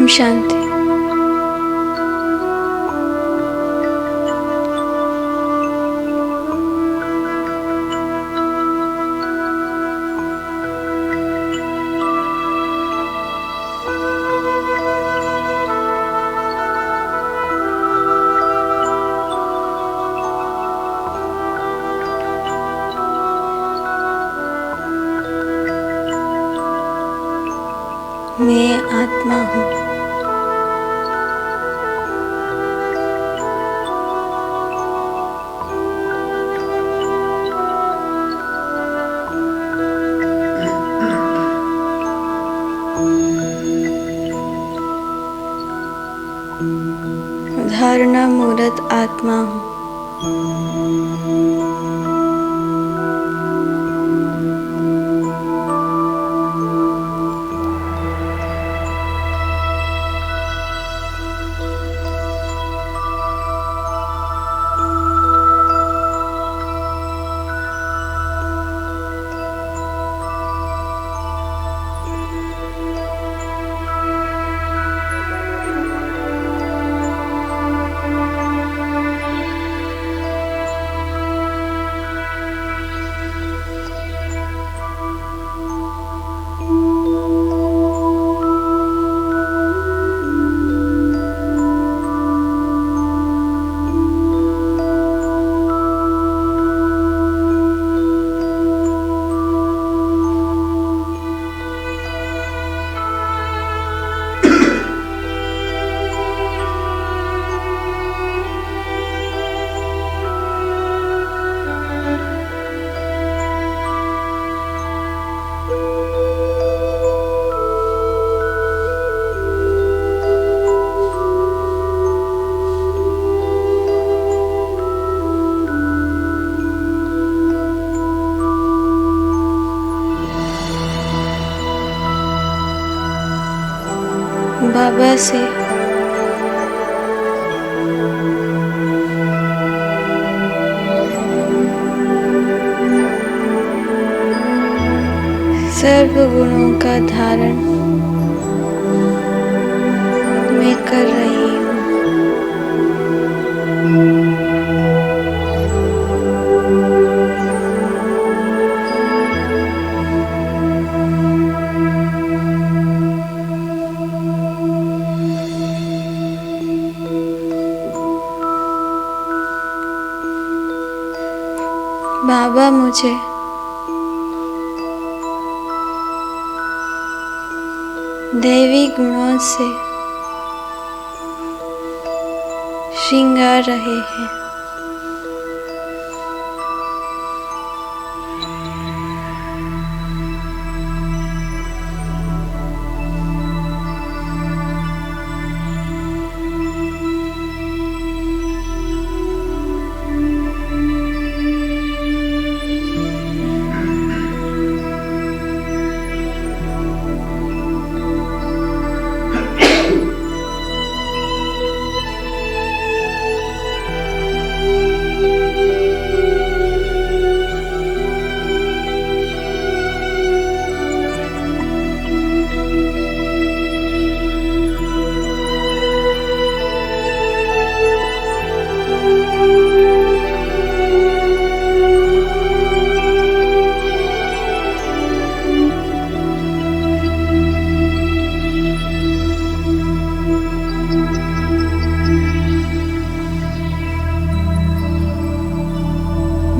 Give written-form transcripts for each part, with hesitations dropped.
शांति। मैं आत्मा हूँ। धारणा मूर्त आत्मा हूँ। बाबा से सर्व गुणों का धारण मैं कर रही हूँ। बाबा मुझे दैवी गुणों से श्रृंगार रहे हैं।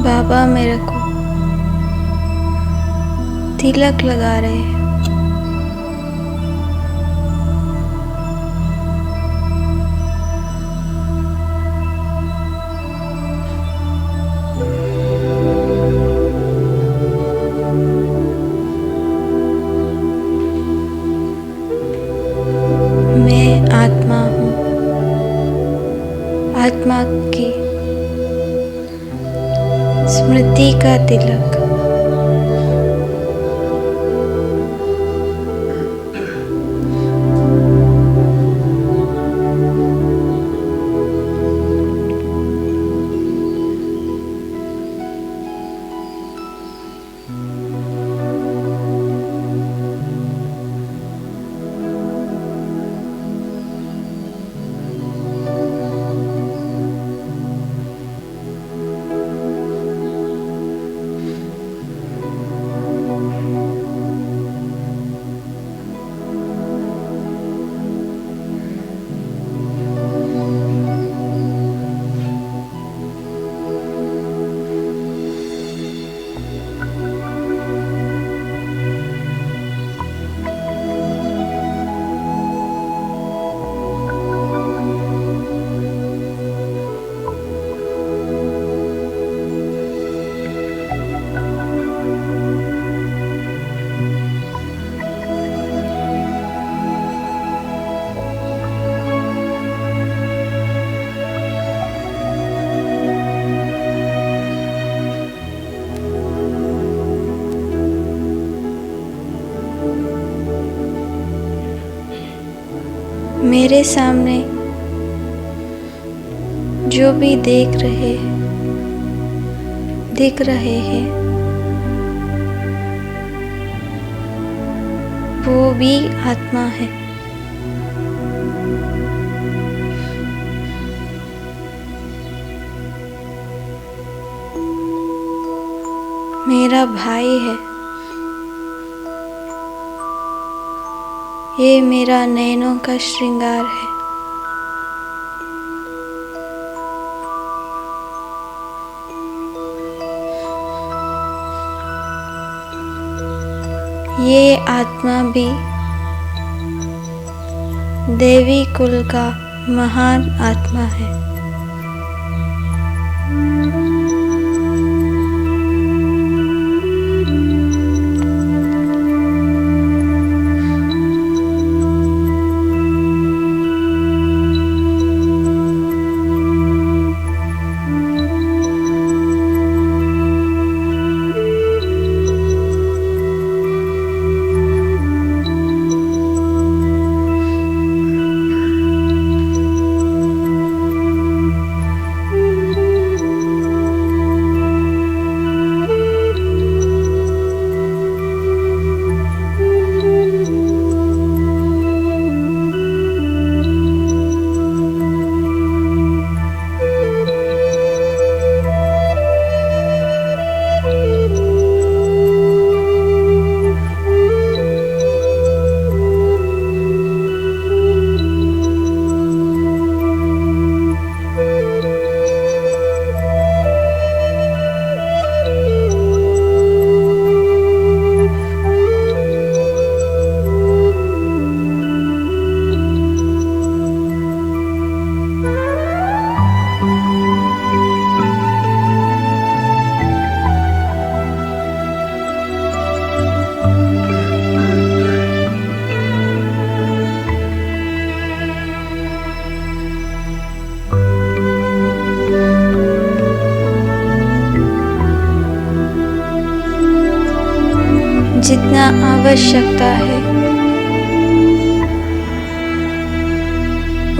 बाबा मेरे को तिलक लगा रहे हैं। मैं आत्मा हूँ। आत्मा की स्मृति का तिलक मेरे सामने जो भी दिख रहे हैं वो भी आत्मा है। मेरा भाई है, ये मेरा नैनों का श्रृंगार है। ये आत्मा भी देवी कुल का महान आत्मा है। जितना आवश्यकता है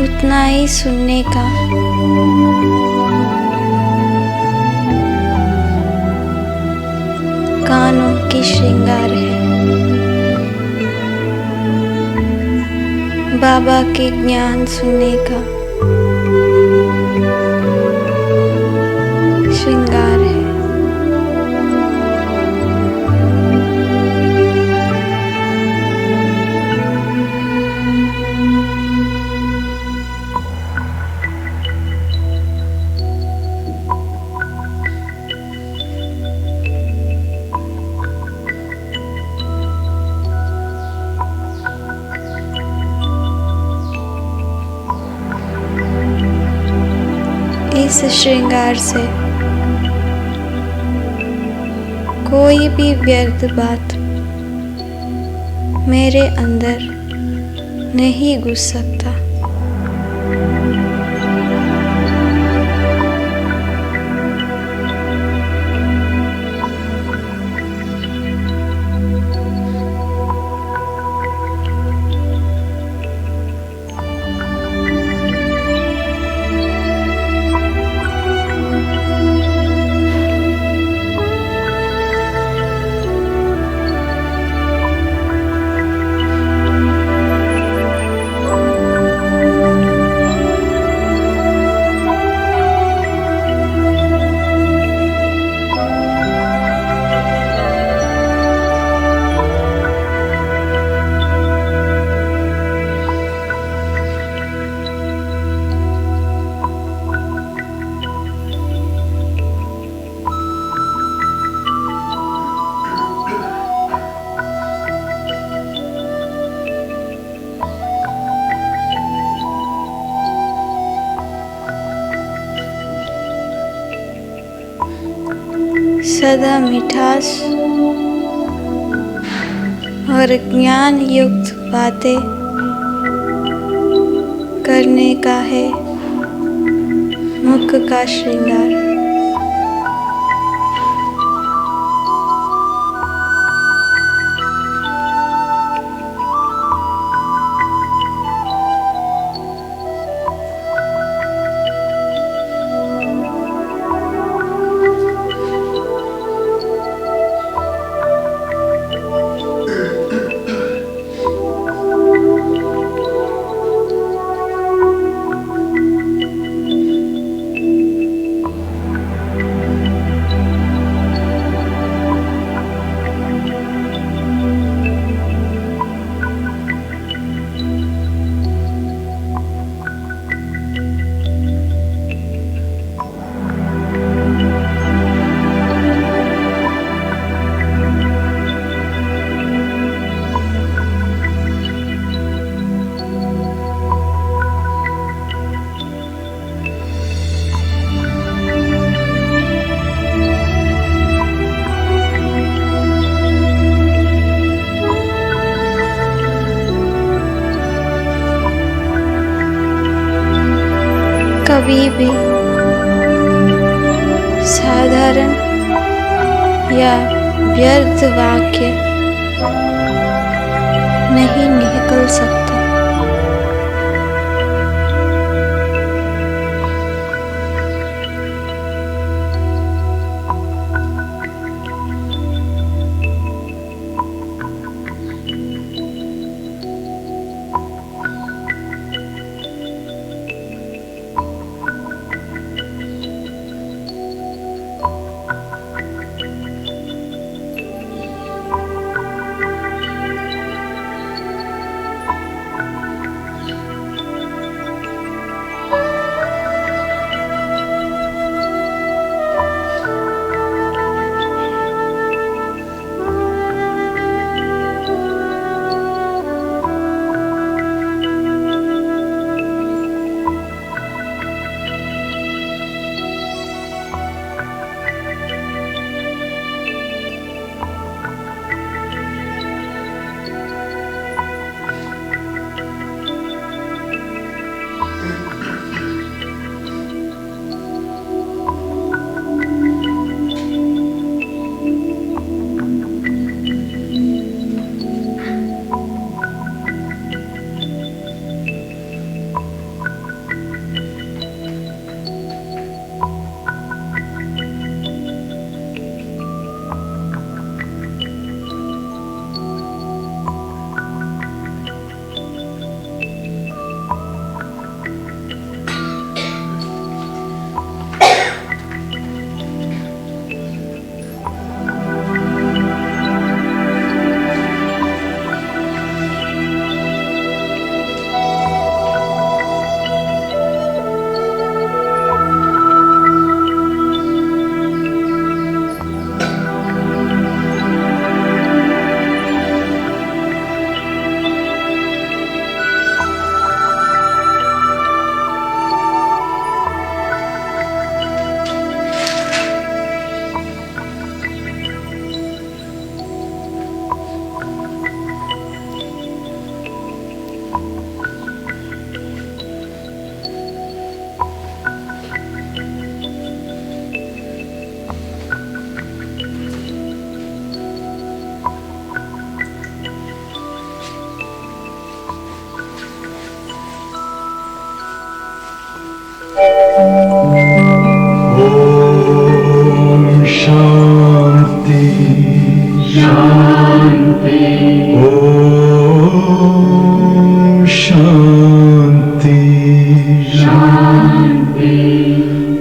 उतना ही सुनने का कानों की श्रृंगार है। बाबा के ज्ञान सुनने का श्रृंगार है। इस श्रृंगार से कोई भी व्यर्थ बात मेरे अंदर नहीं घुस सकता। सदा मिठास और ज्ञान युक्त बातें करने का है मुख का श्रृंगार। कभी भी साधारण या व्यर्थ वाक्य नहीं निकल सकता।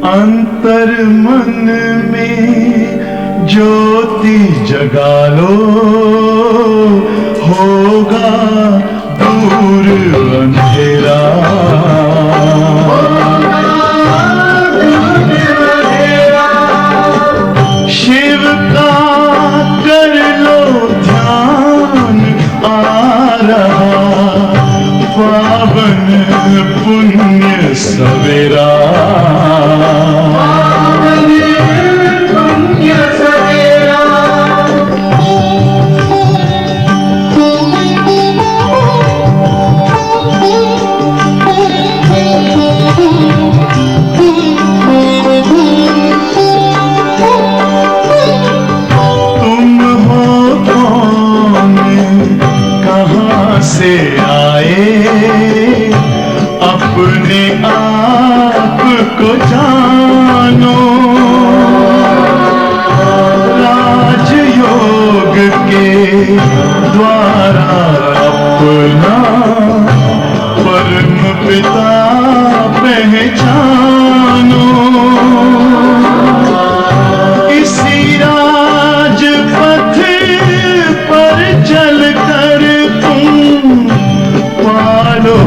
अंतर मन में ज्योति जगा लो, होगा दूर अंधेरा। शिव का कर लो ध्यान, आ रहा पावन पुण्य सवेरा। से आए अपने आप को जानो, राजयोग के द्वारा अपना परम पिता पहचानो। इसी राजपथ पर चलकर तुम पालो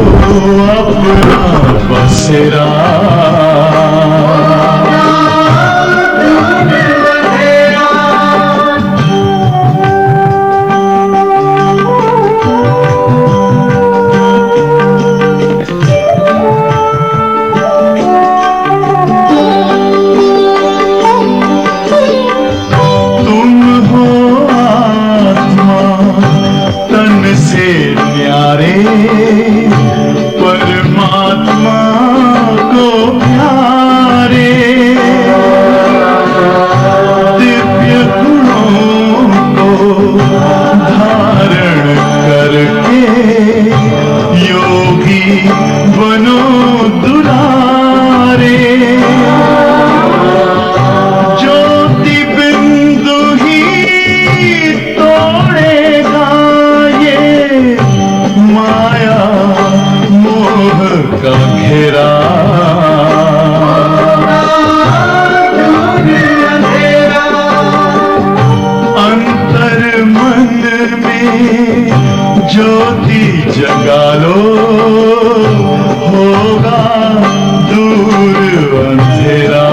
अपना बसेरा। तुम हो आत्मा तन से न्यारे, परमात्मा को प्यारे। ज्योति जगा लो, होगा दूर अंधेरा।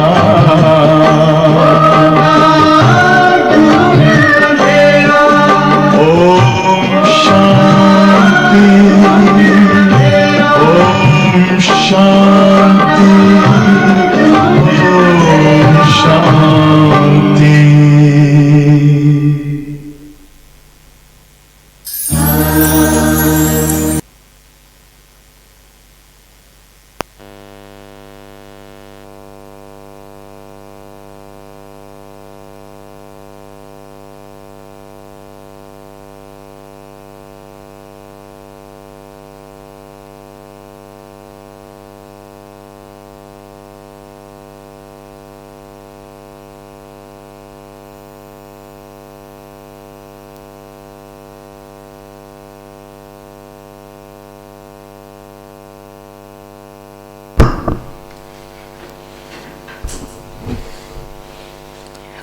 ओम शांति, ओम शांति, ओम शांति।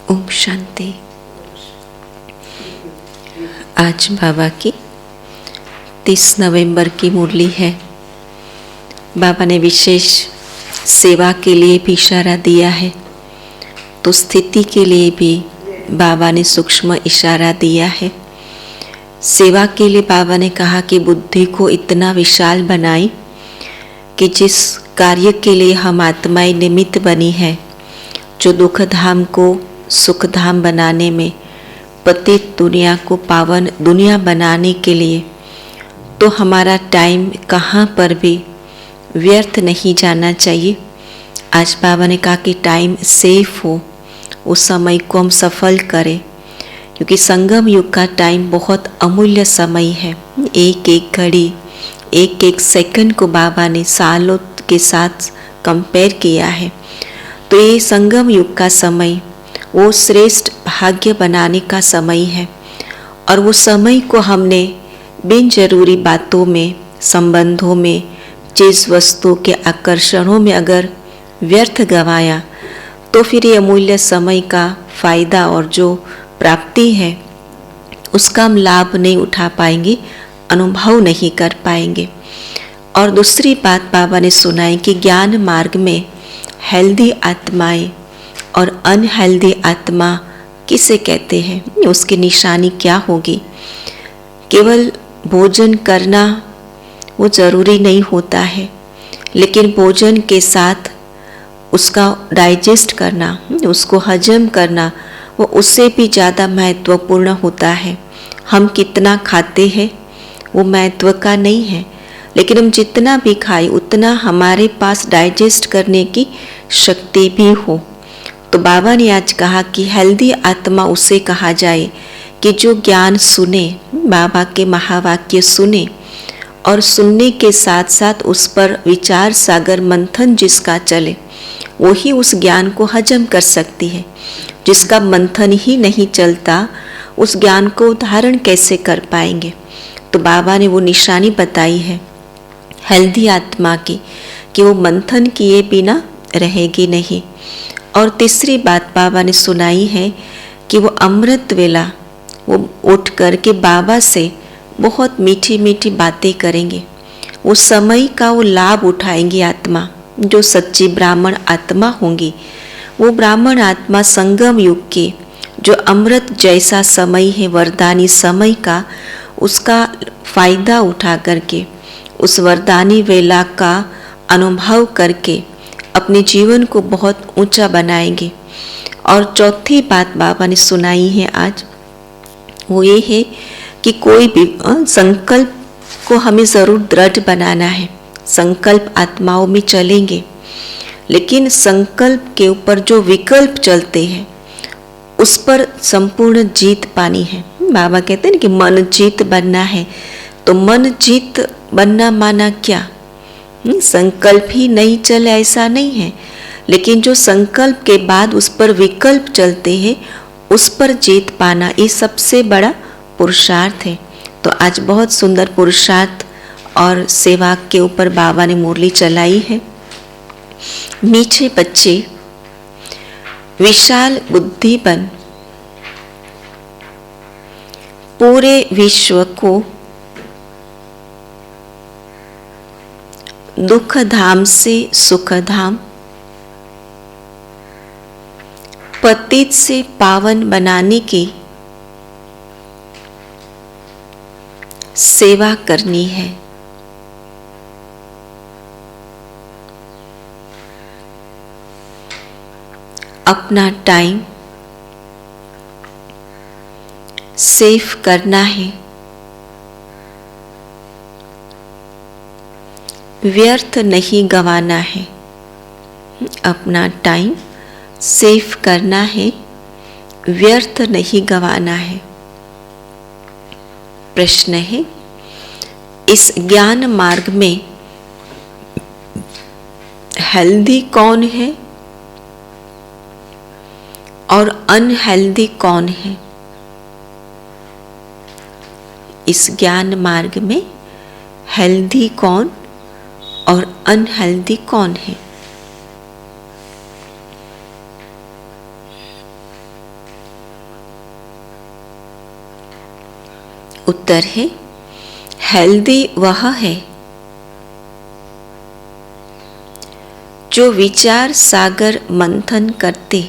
ओम शांति। आज बाबा की 30 नवंबर की मुरली है। बाबा ने विशेष सेवा के लिए भी इशारा दिया है, तो स्थिति के लिए भी बाबा ने सूक्ष्म इशारा दिया है। सेवा के लिए बाबा ने कहा कि बुद्धि को इतना विशाल बनाई कि जिस कार्य के लिए हम आत्माएं निमित्त बनी है, जो दुख धाम को सुख धाम बनाने में, पतित दुनिया को पावन दुनिया बनाने के लिए, तो हमारा टाइम कहाँ पर भी व्यर्थ नहीं जाना चाहिए। आज बाबा ने कहा कि टाइम सेफ हो, उस समय को हम सफल करें, क्योंकि संगम युग का टाइम बहुत अमूल्य समय है। एक एक घड़ी, एक एक सेकंड को बाबा ने सालों के साथ कंपेयर किया है। तो ये संगम युग का समय वो श्रेष्ठ भाग्य बनाने का समय है, और वो समय को हमने बिन जरूरी बातों में, संबंधों में, चीज़ वस्तु के आकर्षणों में अगर व्यर्थ गवाया, तो फिर ये अमूल्य समय का फायदा और जो प्राप्ति है उसका हम लाभ नहीं उठा पाएंगे, अनुभव नहीं कर पाएंगे। और दूसरी बात बाबा ने सुनाई कि ज्ञान मार्ग में हेल्दी आत्माएं और अनहेल्दी आत्मा किसे कहते हैं, उसकी निशानी क्या होगी। केवल भोजन करना वो ज़रूरी नहीं होता है, लेकिन भोजन के साथ उसका डाइजेस्ट करना, उसको हजम करना, वो उससे भी ज़्यादा महत्वपूर्ण होता है। हम कितना खाते हैं वो महत्व का नहीं है, लेकिन हम जितना भी खाएं उतना हमारे पास डाइजेस्ट करने की शक्ति भी हो। तो बाबा ने आज कहा कि हेल्दी आत्मा उसे कहा जाए कि जो ज्ञान सुने, बाबा के महावाक्य सुने, और सुनने के साथ साथ उस पर विचार सागर मंथन जिसका चले, वही उस ज्ञान को हजम कर सकती है। जिसका मंथन ही नहीं चलता, उस ज्ञान को धारण कैसे कर पाएंगे। तो बाबा ने वो निशानी बताई है हेल्दी आत्मा की कि वो मंथन किए बिना रहेगी नहीं। और तीसरी बात बाबा ने सुनाई है कि वो अमृत वेला वो उठ कर के बाबा से बहुत मीठी मीठी बातें करेंगे। वो समय का वो लाभ उठाएंगी आत्मा, जो सच्ची ब्राह्मण आत्मा होंगी। वो ब्राह्मण आत्मा संगम युग के जो अमृत जैसा समय है, वरदानी समय का, उसका फायदा उठा करके उस वरदानी वेला का अनुभव करके अपने जीवन को बहुत ऊंचा बनाएंगे। और चौथी बात बाबा ने सुनाई है आज, वो ये है कि कोई भी संकल्प को हमें ज़रूर दृढ़ बनाना है। संकल्प आत्माओं में चलेंगे, लेकिन संकल्प के ऊपर जो विकल्प चलते हैं उस पर संपूर्ण जीत पानी है। बाबा कहते हैं कि मन जीत बनना है। तो मन जीत बनना माना क्या, संकल्प ही नहीं चले ऐसा नहीं है, लेकिन जो संकल्प के बाद उस पर विकल्प चलते हैं उस पर जीत पाना, ये सबसे बड़ा पुरुषार्थ है। तो आज बहुत सुंदर पुरुषार्थ और सेवा के ऊपर बाबा ने मुरली चलाई है। मीठे बच्चे विशाल बुद्धि बन पूरे विश्व को दुख धाम से सुख धाम, पतित से पावन बनाने की सेवा करनी है। अपना टाइम सेव करना है, व्यर्थ नहीं गंवाना है। अपना टाइम सेव करना है, व्यर्थ नहीं गंवाना है। प्रश्न है, इस ज्ञान मार्ग में हेल्दी कौन है और अनहेल्दी कौन है? इस ज्ञान मार्ग में हेल्दी कौन और अनहेल्दी कौन है? उत्तर है, हेल्दी वह है जो विचार सागर मंथन करते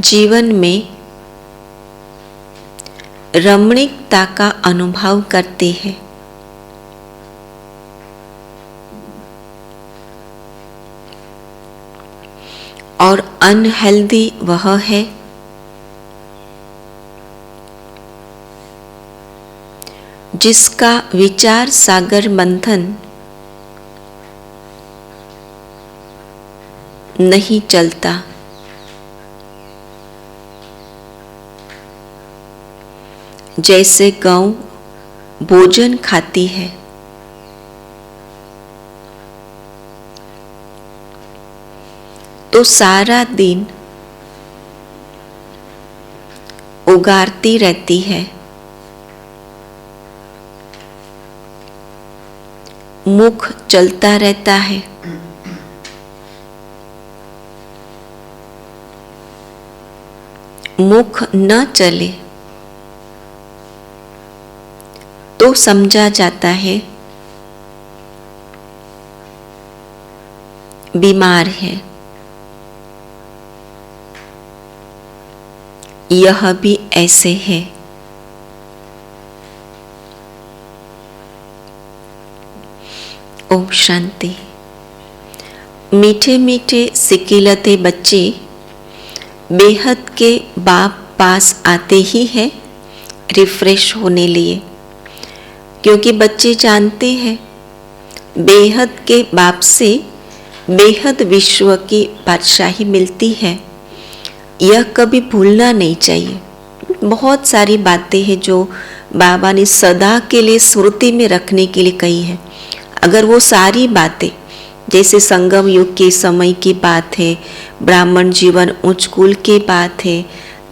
जीवन में रमणीकता का अनुभव करते हैं। और अनहेल्दी वह है जिसका विचार सागर मंथन नहीं चलता। जैसे गौ भोजन खाती है, तो सारा दिन उगारती रहती है, मुख चलता रहता है, मुख न चले तो समझा जाता है बीमार है। यह भी ऐसे है। ओम शांति। मीठे मीठे सिकिलते बच्चे बेहद के बाप पास आते ही हैं रिफ्रेश होने लिए, क्योंकि बच्चे जानते हैं बेहद के बाप से बेहद विश्व की बादशाही मिलती है। यह कभी भूलना नहीं चाहिए। बहुत सारी बातें हैं जो बाबा ने सदा के लिए स्मृति में रखने के लिए कही है। अगर वो सारी बातें, जैसे संगम युग के समय की बात है, ब्राह्मण जीवन उच्च कुल की बात है,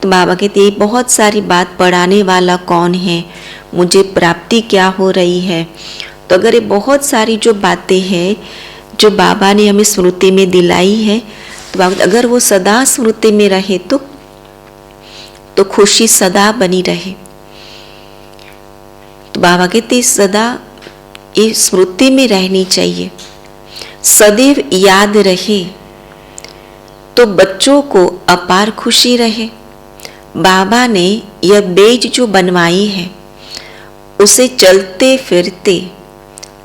तो बाबा कहते ये बहुत सारी बात पढ़ाने वाला कौन है, मुझे प्राप्ति क्या हो रही है। तो अगर ये बहुत सारी जो बातें हैं जो बाबा ने हमें स्मृति में दिलाई है, तो बाबा अगर वो सदा स्मृति में रहे तो खुशी सदा बनी रहे। तो बाबा कहते सदा ये स्मृति में रहनी चाहिए, सदैव याद रहे, तो बच्चों को अपार खुशी रहे। बाबा ने यह बेज जो बनवाई है उसे चलते फिरते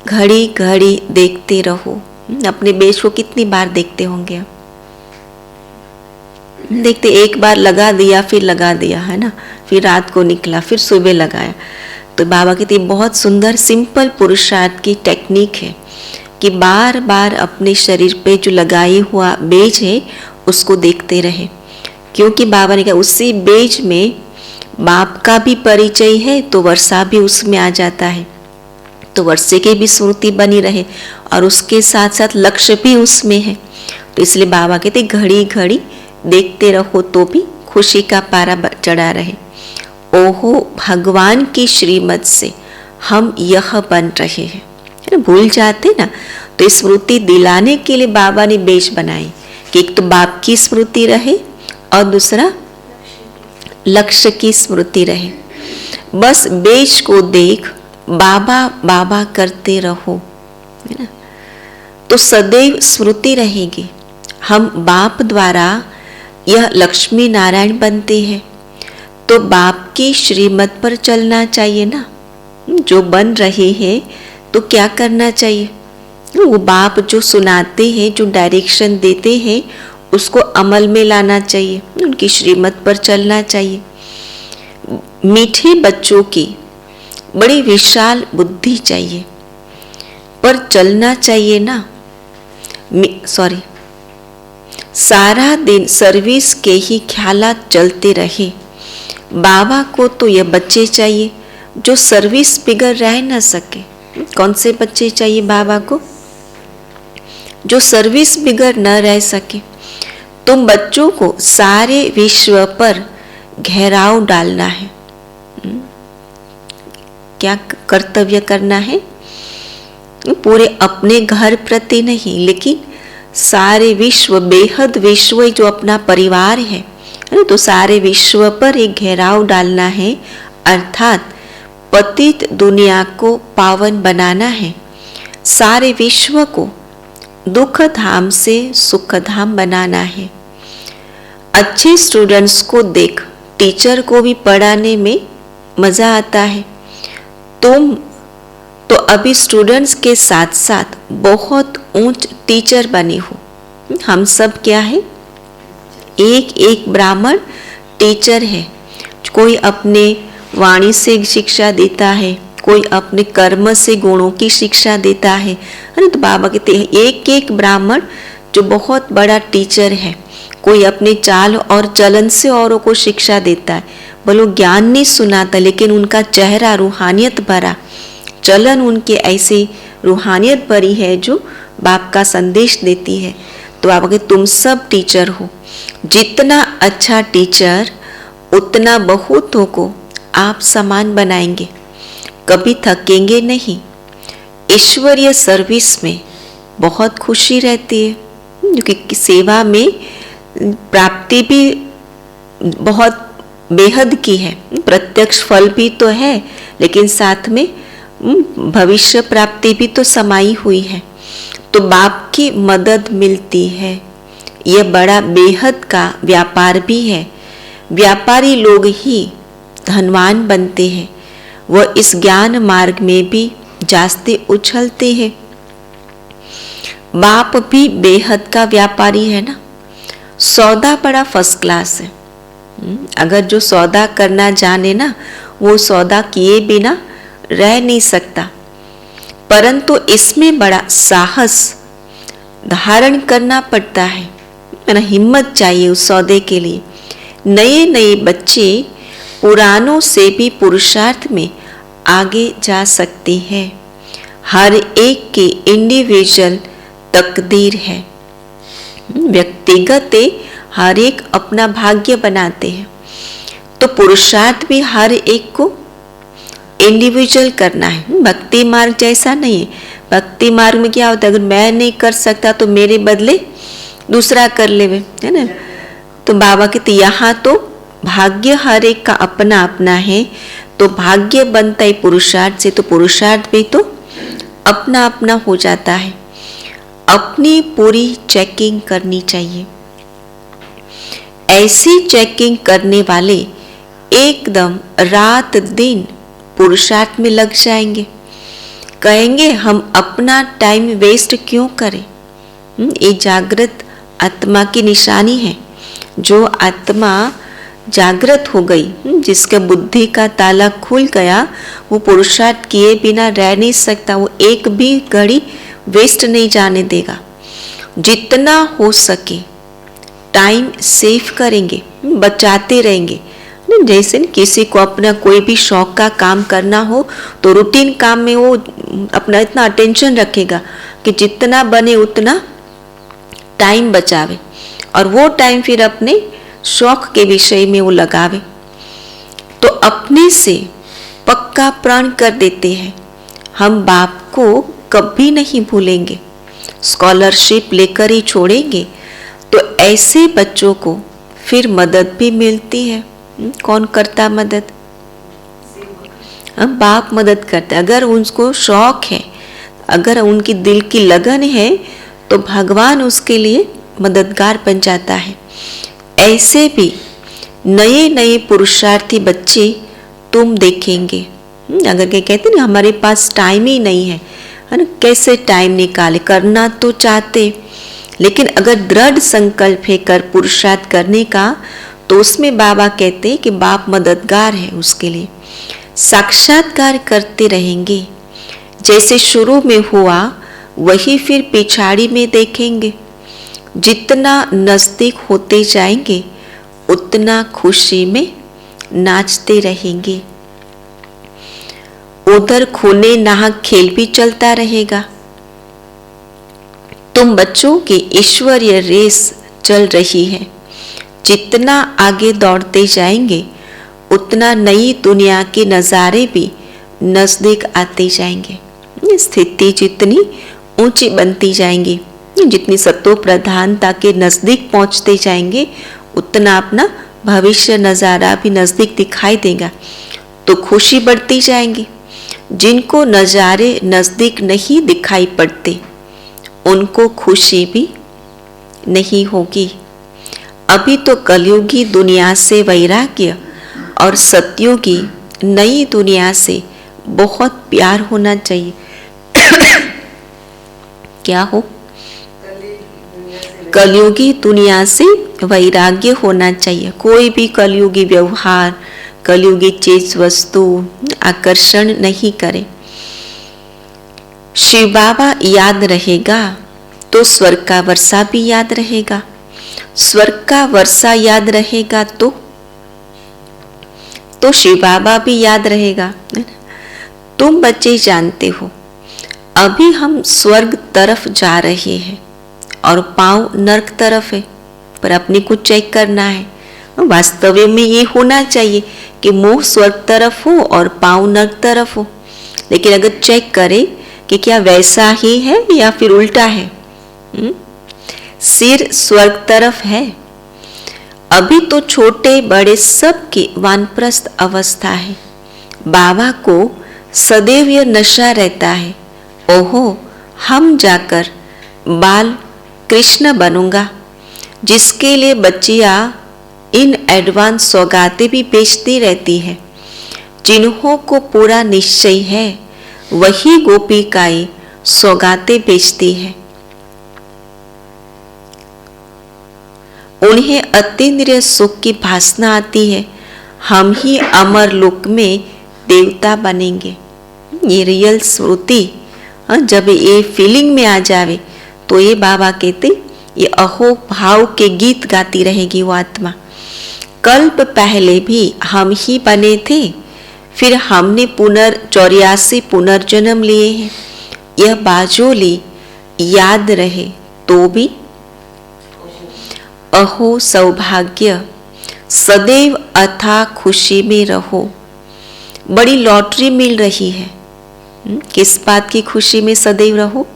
घड़ी घड़ी देखते रहो। अपने बेज को कितनी बार देखते होंगे आप? देखते, एक बार लगा दिया, फिर लगा दिया, है ना, फिर रात को निकला, फिर सुबह लगाया। तो बाबा कहते बहुत सुंदर सिंपल पुरुषार्थ की टेक्निक है कि बार बार अपने शरीर पे जो लगाए हुआ बेज है उसको देखते रहे, क्योंकि बाबा ने कहा उसी बेज में बाप का भी परिचय है, तो वर्षा भी उसमें आ जाता है, तो वर्षे की भी स्मृति बनी रहे और उसके साथ साथ लक्ष्य भी उसमें है। तो इसलिए बाबा कहते घड़ी घड़ी देखते रहो तो भी खुशी का पारा चढ़ा रहे। ओहो भगवान की श्रीमत से हम यह बन रहे हैं, है ना, भूल जाते ना। तो स्मृति दिलाने के लिए बाबा ने बेज बनाई कि एक तो बाप की स्मृति रहे और दूसरा लक्ष्य की स्मृति रहे। बस बेज को देख बाबा बाबा करते रहो, है ना, तो सदैव स्मृति रहेगी। हम बाप द्वारा यह लक्ष्मी नारायण बनते हैं, तो बाप की श्रीमत पर चलना चाहिए ना। जो बन रहे हैं तो क्या करना चाहिए? वो बाप जो सुनाते हैं, जो डायरेक्शन देते हैं, उसको अमल में लाना चाहिए, उनकी श्रीमत पर चलना चाहिए। मीठे बच्चों की बड़ी विशाल बुद्धि चाहिए, पर चलना चाहिए ना। सारा दिन सर्विस के ही ख्यालात चलते रहे। बाबा को तो ये बच्चे चाहिए जो सर्विस बिगड़ रह न सके। कौन से बच्चे चाहिए बाबा को? जो सर्विस बिगड़ न रह सके। तुम बच्चों को सारे विश्व पर घेराव डालना है। क्या कर्तव्य करना है? पूरे अपने घर प्रति नहीं, लेकिन सारे विश्व, बेहद विश्व जो अपना परिवार है, तो सारे विश्व पर एक घेराव डालना है। अर्थात पतित दुनिया को पावन बनाना है। सारे विश्व को दुख धाम से सुख धाम बनाना है। अच्छे स्टूडेंट्स को देख टीचर को भी पढ़ाने में मजा आता है। तुम तो अभी स्टूडेंट्स के साथ साथ बहुत ऊंच टीचर बने हो। हम सब क्या है? एक एक ब्राह्मण टीचर है। कोई अपने वाणी से शिक्षा देता है, कोई अपने कर्म से गुणों की शिक्षा देता है। तो बाबा कहते हैं एक एक ब्राह्मण जो बहुत बड़ा टीचर है। कोई अपने चाल और चलन से औरों को शिक्षा देता है। बोलो ज्ञान नहीं सुनाता, लेकिन उनका चेहरा रूहानियत भरा, चलन उनके ऐसे रूहानियत भरी है जो बाप का संदेश देती है। तो बाबा कहते तुम सब टीचर हो। जितना अच्छा टीचर उतना बहुतों को आप समान बनाएंगे, कभी थकेंगे नहीं। ईश्वरीय सर्विस में बहुत खुशी रहती है, क्योंकि सेवा में प्राप्ति भी बहुत बेहद की है। प्रत्यक्ष फल भी तो है, लेकिन साथ में भविष्य प्राप्ति भी तो समाई हुई है। तो बाप की मदद मिलती है। यह बड़ा बेहद का व्यापार भी है। व्यापारी लोग ही धनवान बनते हैं। वह इस ज्ञान मार्ग में भी जास्ती उछलते हैं। बाप भी बेहद का व्यापारी है ना। सौदा बड़ा फर्स्ट क्लास है। अगर जो सौदा करना जाने ना, वो सौदा किए बिना रह नहीं सकता। परंतु इसमें बड़ा साहस धारण करना पड़ता है ना, हिम्मत चाहिए उस सौदे के लिए। नए नए बच्चे पुरानों से भी पुरुषार्थ में आगे जा सकते हैं। हर एक की इंडिविजुअल तकदीर है। व्यक्तिगत हर एक अपना भाग्य बनाते हैं। तो पुरुषार्थ भी हर एक को इंडिविजुअल करना है। भक्ति मार्ग जैसा नहीं है। भक्ति मार्ग में क्या होता है? अगर मैं नहीं कर सकता तो मेरे बदले दूसरा कर लेवे, है ना। तो बाबा कहते यहाँ तो भाग्य हर एक का अपना अपना है। तो भाग्य बनता है पुरुषार्थ से, तो पुरुषार्थ भी तो अपना अपना हो जाता है। अपनी पूरी चेकिंग करनी चाहिए। ऐसी चेकिंग करने वाले एकदम रात दिन पुरुषार्थ में लग जाएंगे। कहेंगे हम अपना टाइम वेस्ट क्यों करें। ये जागृत आत्मा की निशानी है। जो आत्मा जागृत हो गई, जिसका बुद्धि का ताला खुल गया, वो पुरुषार्थ किए बिना रह नहीं सकता। वो एक भी घड़ी वेस्ट नहीं जाने देगा। जितना हो सके टाइम सेव करेंगे, बचाते रहेंगे। जैसे किसी को अपना कोई भी शौक का काम करना हो, तो रूटीन काम में वो अपना इतना अटेंशन रखेगा कि जितना बने उतना टाइम बचावे, और वो टाइम फिर अपने शौक के विषय में वो लगावे। तो अपने से पक्का प्रण कर देते हैं, हम बाप को कभी नहीं भूलेंगे, स्कॉलरशिप लेकर ही छोड़ेंगे। तो ऐसे बच्चों को फिर मदद भी मिलती है। कौन करता मदद? बाप मदद करते हैं। अगर उनको शौक है, अगर उनकी दिल की लगन है, तो भगवान उसके लिए मददगार बन जाता है। ऐसे भी नए नए पुरुषार्थी बच्चे तुम देखेंगे। अगर के कहते ना हमारे पास टाइम ही नहीं है ना, कैसे टाइम निकाले, करना तो चाहते, लेकिन अगर दृढ़ संकल्प है कर पुरुषार्थ करने का, तो उसमें बाबा कहते हैं कि बाप मददगार है उसके लिए। साक्षात्कार करते रहेंगे, जैसे शुरू में हुआ वही फिर पिछाड़ी में देखेंगे। जितना नजदीक होते जाएंगे उतना खुशी में नाचते रहेंगे। उधर खूने नाहक खेल भी चलता रहेगा। तुम बच्चों की ईश्वरीय रेस चल रही है। जितना आगे दौड़ते जाएंगे उतना नई दुनिया के नज़ारे भी नजदीक आते जाएंगे। स्थिति जितनी ऊंची बनती जाएंगी, जितनी सत्व प्रधानता के नजदीक पहुंचते जाएंगे, उतना अपना भविष्य नज़ारा भी नजदीक दिखाई देगा, तो खुशी बढ़ती जाएंगी। जिनको नज़ारे नजदीक नहीं दिखाई पड़ते उनको खुशी भी नहीं होगी। अभी तो कलयुगी दुनिया से वैराग्य और सतयुगी नई दुनिया से बहुत प्यार होना चाहिए। क्या हो? कलयुगी दुनिया से वैराग्य होना चाहिए। कोई भी कलयुगी व्यवहार, कलयुगी चीज वस्तु आकर्षण नहीं करे। शिव बाबा याद रहेगा तो स्वर्ग का वर्षा भी याद रहेगा। स्वर्ग का वर्षा याद रहेगा तो शिव बाबा भी याद रहेगा। तुम बच्चे जानते हो अभी हम स्वर्ग तरफ जा रहे हैं और पांव नर्क तरफ है, पर अपने को चेक करना है। वास्तव में ये होना चाहिए कि मुंह स्वर्ग तरफ हो और पांव नर्क तरफ हो, लेकिन अगर चेक करें कि क्या वैसा ही है या फिर उल्टा है। सिर स्वर्ग तरफ है। अभी तो छोटे बड़े सबकी वानप्रस्थ अवस्था है। बाबा को सदैव यह नशा रहता है, ओहो हम जाकर बाल कृष्ण बनूंगा, जिसके लिए बच्चियां इन एडवांस सौगातें भी बेचती रहती है। जिन्हों को पूरा निश्चय है वही गोपिकाएं सौगातें बेचती है। उन्हें अतीन्द्रिय सुख की भासना आती है, हम ही अमर लोक में देवता बनेंगे। ये रियल स्मृति जब ये फीलिंग में आ जावे तो ये बाबा कहते ये अहो भाव के गीत गाती रहेगी वो आत्मा। कल्प पहले भी हम ही बने थे, फिर हमने 84 पुनर्जन्म लिए हैं। यह बाजोली याद रहे तो भी अहो सौभाग्य, सदैव अथा खुशी में रहो। बड़ी लॉटरी मिल रही है। किस बात की खुशी में सदैव रहो?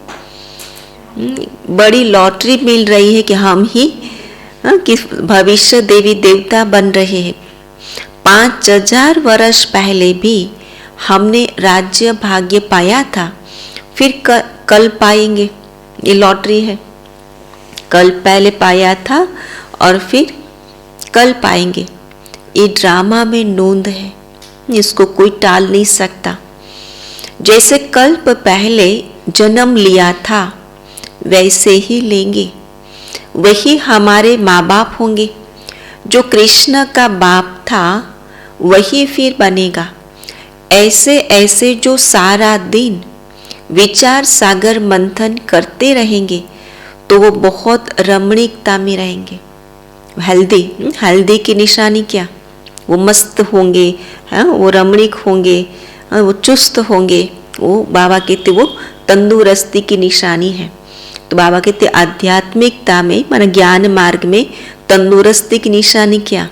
बड़ी लॉटरी मिल रही है कि हम ही किस भविष्य देवी देवता बन रहे हैं। 5000 वर्ष पहले भी हमने राज्य भाग्य पाया था, फिर कल पाएंगे। ये लॉटरी है, कल पहले पाया था और फिर कल पाएंगे। ये ड्रामा में नोंद है, इसको कोई टाल नहीं सकता। जैसे कल्प पहले जन्म लिया था वैसे ही लेंगे। वही हमारे माँ बाप होंगे। जो कृष्ण का बाप था वही फिर बनेगा। ऐसे ऐसे जो सारा दिन विचार सागर मंथन करते रहेंगे तो वो बहुत रमणीकता में रहेंगे। हल्दी की निशानी क्या? वो मस्त होंगे, वो रमणीक होंगे, वो चुस्त होंगे। वो बाबा कहते वो तंदुरुस्ती की निशानी है। तो बाबा कहते आध्यात्मिकता में माना ज्ञान मार्ग में तंदुरुस्ती की निशानी क्या?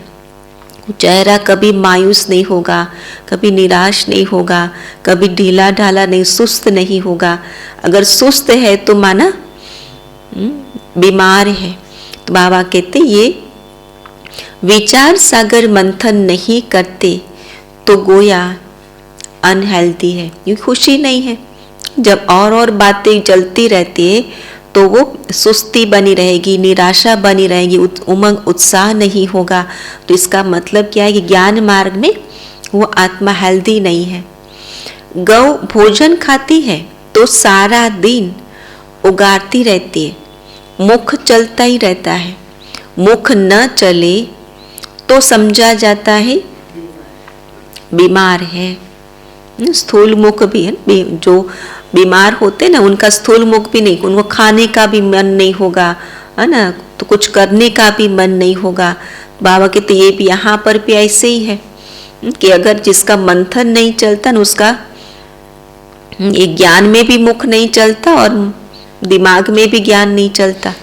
चेहरा कभी मायूस नहीं होगा, कभी निराश नहीं होगा, कभी ढीला ढाला नहीं, सुस्त नहीं होगा। अगर सुस्त है तो माना बीमार है। तो बाबा कहते ये विचार सागर मंथन नहीं करते तो गोया अनहेल्दी है, ये खुशी नहीं है। जब और बातें चलती रहती है तो वो सुस्ती बनी रहेगी, निराशा बनी रहेगी, उमंग उत्साह नहीं होगा। तो इसका मतलब क्या है कि ज्ञान मार्ग में वो आत्मा हेल्दी नहीं है। गौ भोजन खाती है तो सारा दिन उगारती रहती है, मुख चलता ही रहता है। मुख न चले तो समझा जाता है बीमार है। स्थूल मुख भी है, जो बीमार होते ना उनका स्थूल मुख भी नहीं, उनको खाने का भी मन नहीं होगा, है ना, तो कुछ करने का भी मन नहीं होगा। बाबा कहते ये भी यहाँ पर भी ऐसे ही है कि अगर जिसका मंथन नहीं चलता ना, उसका ये ज्ञान में भी मुख नहीं चलता और दिमाग में भी ज्ञान नहीं चलता।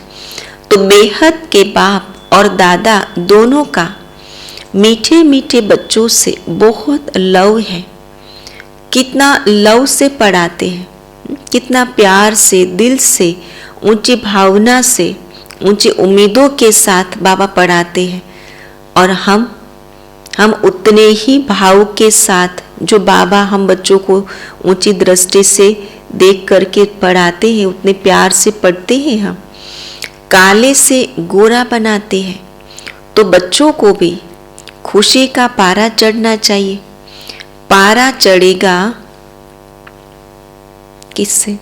तो बेहद के बाप और दादा दोनों का मीठे मीठे बच्चों से बहुत लव है। कितना लव से पढ़ाते हैं, कितना प्यार से, दिल से, ऊंची भावना से, ऊंची उम्मीदों के साथ बाबा पढ़ाते हैं। और हम उतने ही भाव के साथ जो बाबा हम बच्चों को ऊंची दृष्टि से देख करके पढ़ाते हैं, उतने प्यार से पढ़ते हैं। हम काले से गोरा बनाते हैं, तो बच्चों को भी खुशी का पारा चढ़ना चाहिए। पारा चढ़ेगा किससे?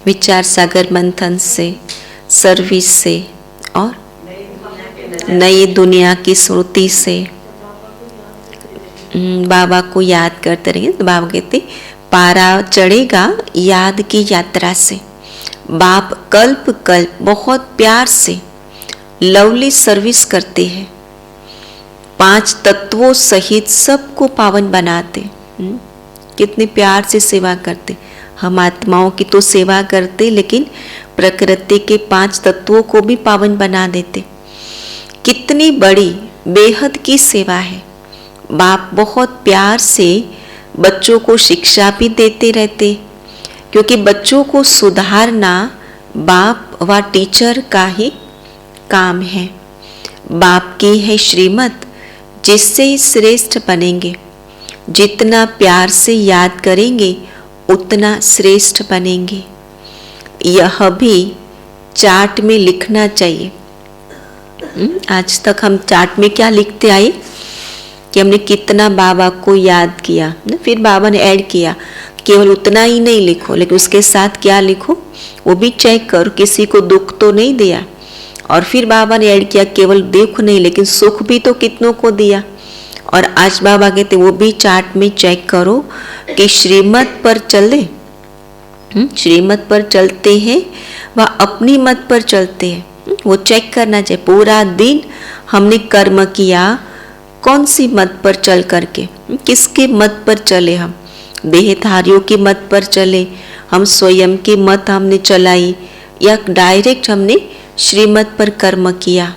विचार सागर मंथन से, सर्विस से और नई दुनिया की स्मृति से। बाबा को याद करते रहेंगे तो बाबा कहते पारा चढ़ेगा याद की यात्रा से। बाप कल्प कल्प बहुत प्यार से लवली सर्विस करते हैं, 5 तत्वों सहित सबको पावन बनाते। कितने प्यार से सेवा करते। हम आत्माओं की तो सेवा करते, लेकिन प्रकृति के 5 तत्वों को भी पावन बना देते। कितनी बड़ी बेहद की सेवा है। बाप बहुत प्यार से बच्चों को शिक्षा भी देते रहते, क्योंकि बच्चों को सुधारना बाप व टीचर का ही काम है। बाप की है श्रीमत, जिससे श्रेष्ठ बनेंगे। जितना प्यार से याद करेंगे उतना श्रेष्ठ बनेंगे। यह भी चार्ट में लिखना चाहिए। आज तक हम चार्ट में क्या लिखते आए कि हमने कितना बाबा को याद किया, फिर बाबा ने ऐड किया। केवल उतना ही नहीं लिखो, लेकिन उसके साथ क्या लिखो वो भी चेक करो, किसी को दुख तो नहीं दिया। और फिर बाबा ने ऐड किया केवल दुख नहीं लेकिन सुख भी तो कितनों को दिया। और आज बाबा कहते वो भी चार्ट में चेक करो कि श्रीमत पर चले, श्रीमत पर चलते हैं व अपनी मत पर चलते हैं, वो चेक करना चाहिए। पूरा दिन हमने कर्म किया, कौन सी मत पर चल करके, किसके मत पर चले। हम देहधारियों की मत पर चले, हम स्वयं की मत हमने चलाई, या डायरेक्ट हमने श्रीमत पर कर्म किया।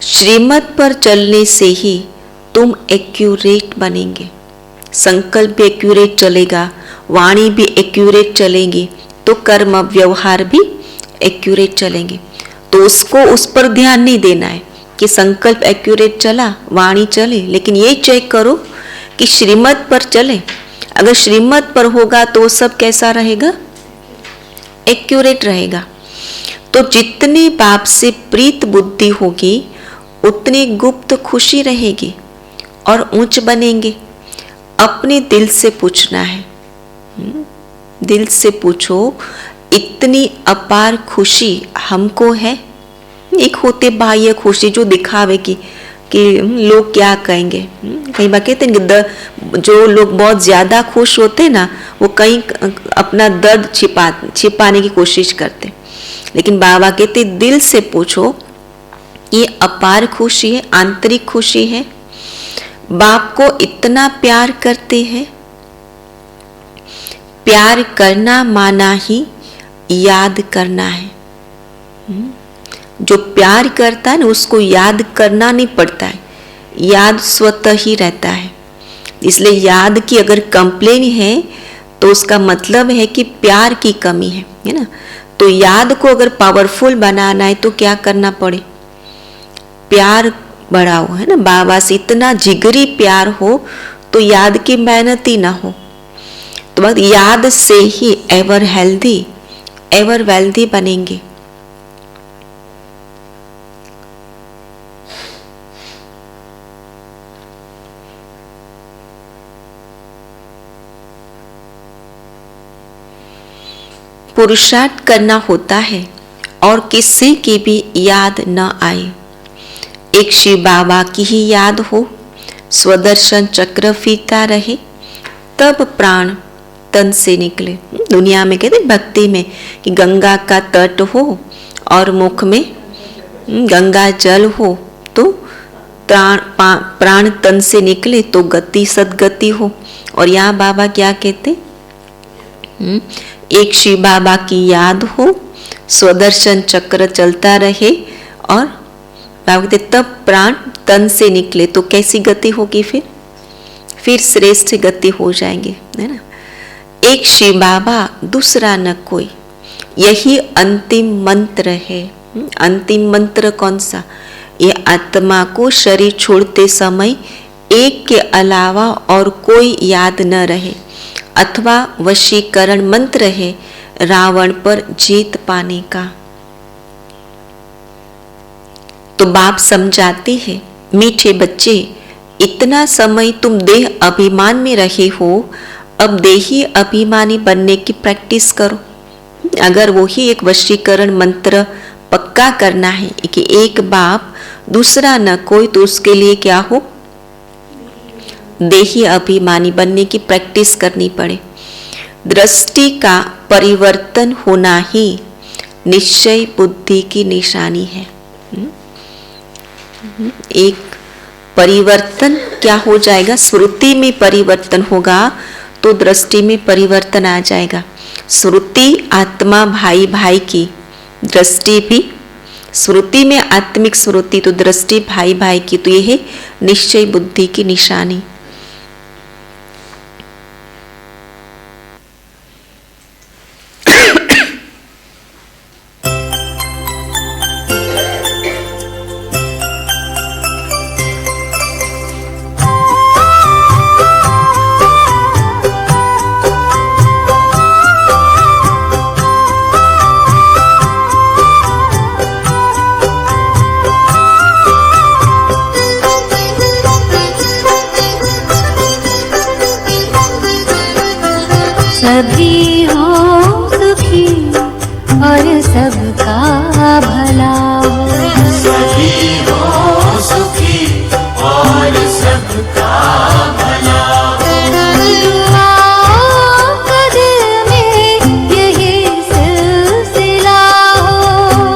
श्रीमत पर चलने से ही तुम एक्यूरेट बनेंगे। संकल्प भी एक्यूरेट चलेगा, वाणी भी एक्यूरेट चलेगी, तो कर्म व्यवहार भी एक्यूरेट चलेंगे। तो उसको उस पर ध्यान नहीं देना है कि संकल्प एक्यूरेट चला, वाणी चले, लेकिन ये चेक करो कि श्रीमत पर चले। अगर श्रीमत पर होगा तो सब कैसा रहेगा? एक्यूरेट रहेगा। तो जितनी बाप से प्रीत बुद्धि होगी उतनी गुप्त खुशी रहेगी और ऊंच बनेंगे। अपने दिल से पूछना है, दिल से पूछो इतनी अपार खुशी हमको है। एक होते बाह्य खुशी जो दिखावे की कि लोग क्या कहेंगे। कई बार कहते हैं कि जो लोग बहुत ज़्यादा खुश होते हैं ना, वो कहीं अपना दर्द छिपाने की कोशिश करते। लेकिन बाबा कहते दिल से पूछो, ये अपार खुशी है, आंतरिक खुशी है। बाप को इतना प्यार करते हैं। प्यार करना माना ही याद करना है। जो प्यार करता है ना उसको याद करना नहीं पड़ता है, याद स्वतः ही रहता है। इसलिए याद की अगर कंप्लेन है तो उसका मतलब है कि प्यार की कमी है ना। तो याद को अगर पावरफुल बनाना है तो क्या करना पड़े? प्यार बड़ा हो, है ना। बाबा से इतना जिगरी प्यार हो तो याद की मेहनत ही ना हो, तो बस याद से he ever healthy ever wealthy बनेंगे। पुरुषार्थ करना होता है और किसी की भी याद न आए, एक शिव बाबा की ही याद हो, स्वदर्शन चक्र फीता रहे, तब प्राण तन से निकले। दुनिया में कहते भक्ति में कि गंगा का तट हो और मुख में गंगा जल हो तो प्राण तन से निकले तो गति सदगति हो। और यहाँ बाबा क्या कहते, एक शिव बाबा की याद हो, स्वदर्शन चक्र चलता रहे और बाबा कहते तब प्राण तन से निकले तो कैसी गति होगी, फिर श्रेष्ठ गति हो जाएंगे, है ना। एक शिव बाबा दूसरा न कोई, यही अंतिम मंत्र है। अंतिम मंत्र कौन सा, ये आत्मा को शरीर छोड़ते समय एक के अलावा और कोई याद न रहे, अथवा वशीकरण मंत्र है रावण पर जीत पाने का। तो बाप समझाते हैं, मीठे बच्चे इतना समय तुम देह अभिमान में रहे हो, अब देही अभिमानी बनने की प्रैक्टिस करो। अगर वो ही एक वशीकरण मंत्र पक्का करना है कि एक बाप दूसरा न कोई, तो उसके लिए क्या हो, देही अभिमानी बनने की प्रैक्टिस करनी पड़े। दृष्टि का परिवर्तन होना ही निश्चय बुद्धि की निशानी है। एक परिवर्तन क्या हो जाएगा, स्मृति में परिवर्तन होगा तो दृष्टि में परिवर्तन आ जाएगा। स्मृति आत्मा भाई भाई की, दृष्टि भी स्मृति में आत्मिक स्मृति तो दृष्टि भाई भाई की, तो यह है निश्चय बुद्धि की निशानी। सभी हो सुखी और सबका भला हो, सभी हो सुखी और सबका भला हो। दुआओं का दिल में यही सिलसिला हो,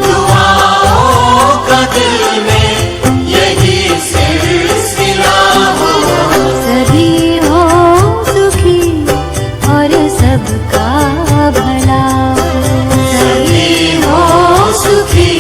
दुआओं का दिल में यही सिलसिला हो। सभी हो सुखी और सबका भला हो, सभी हो सुखी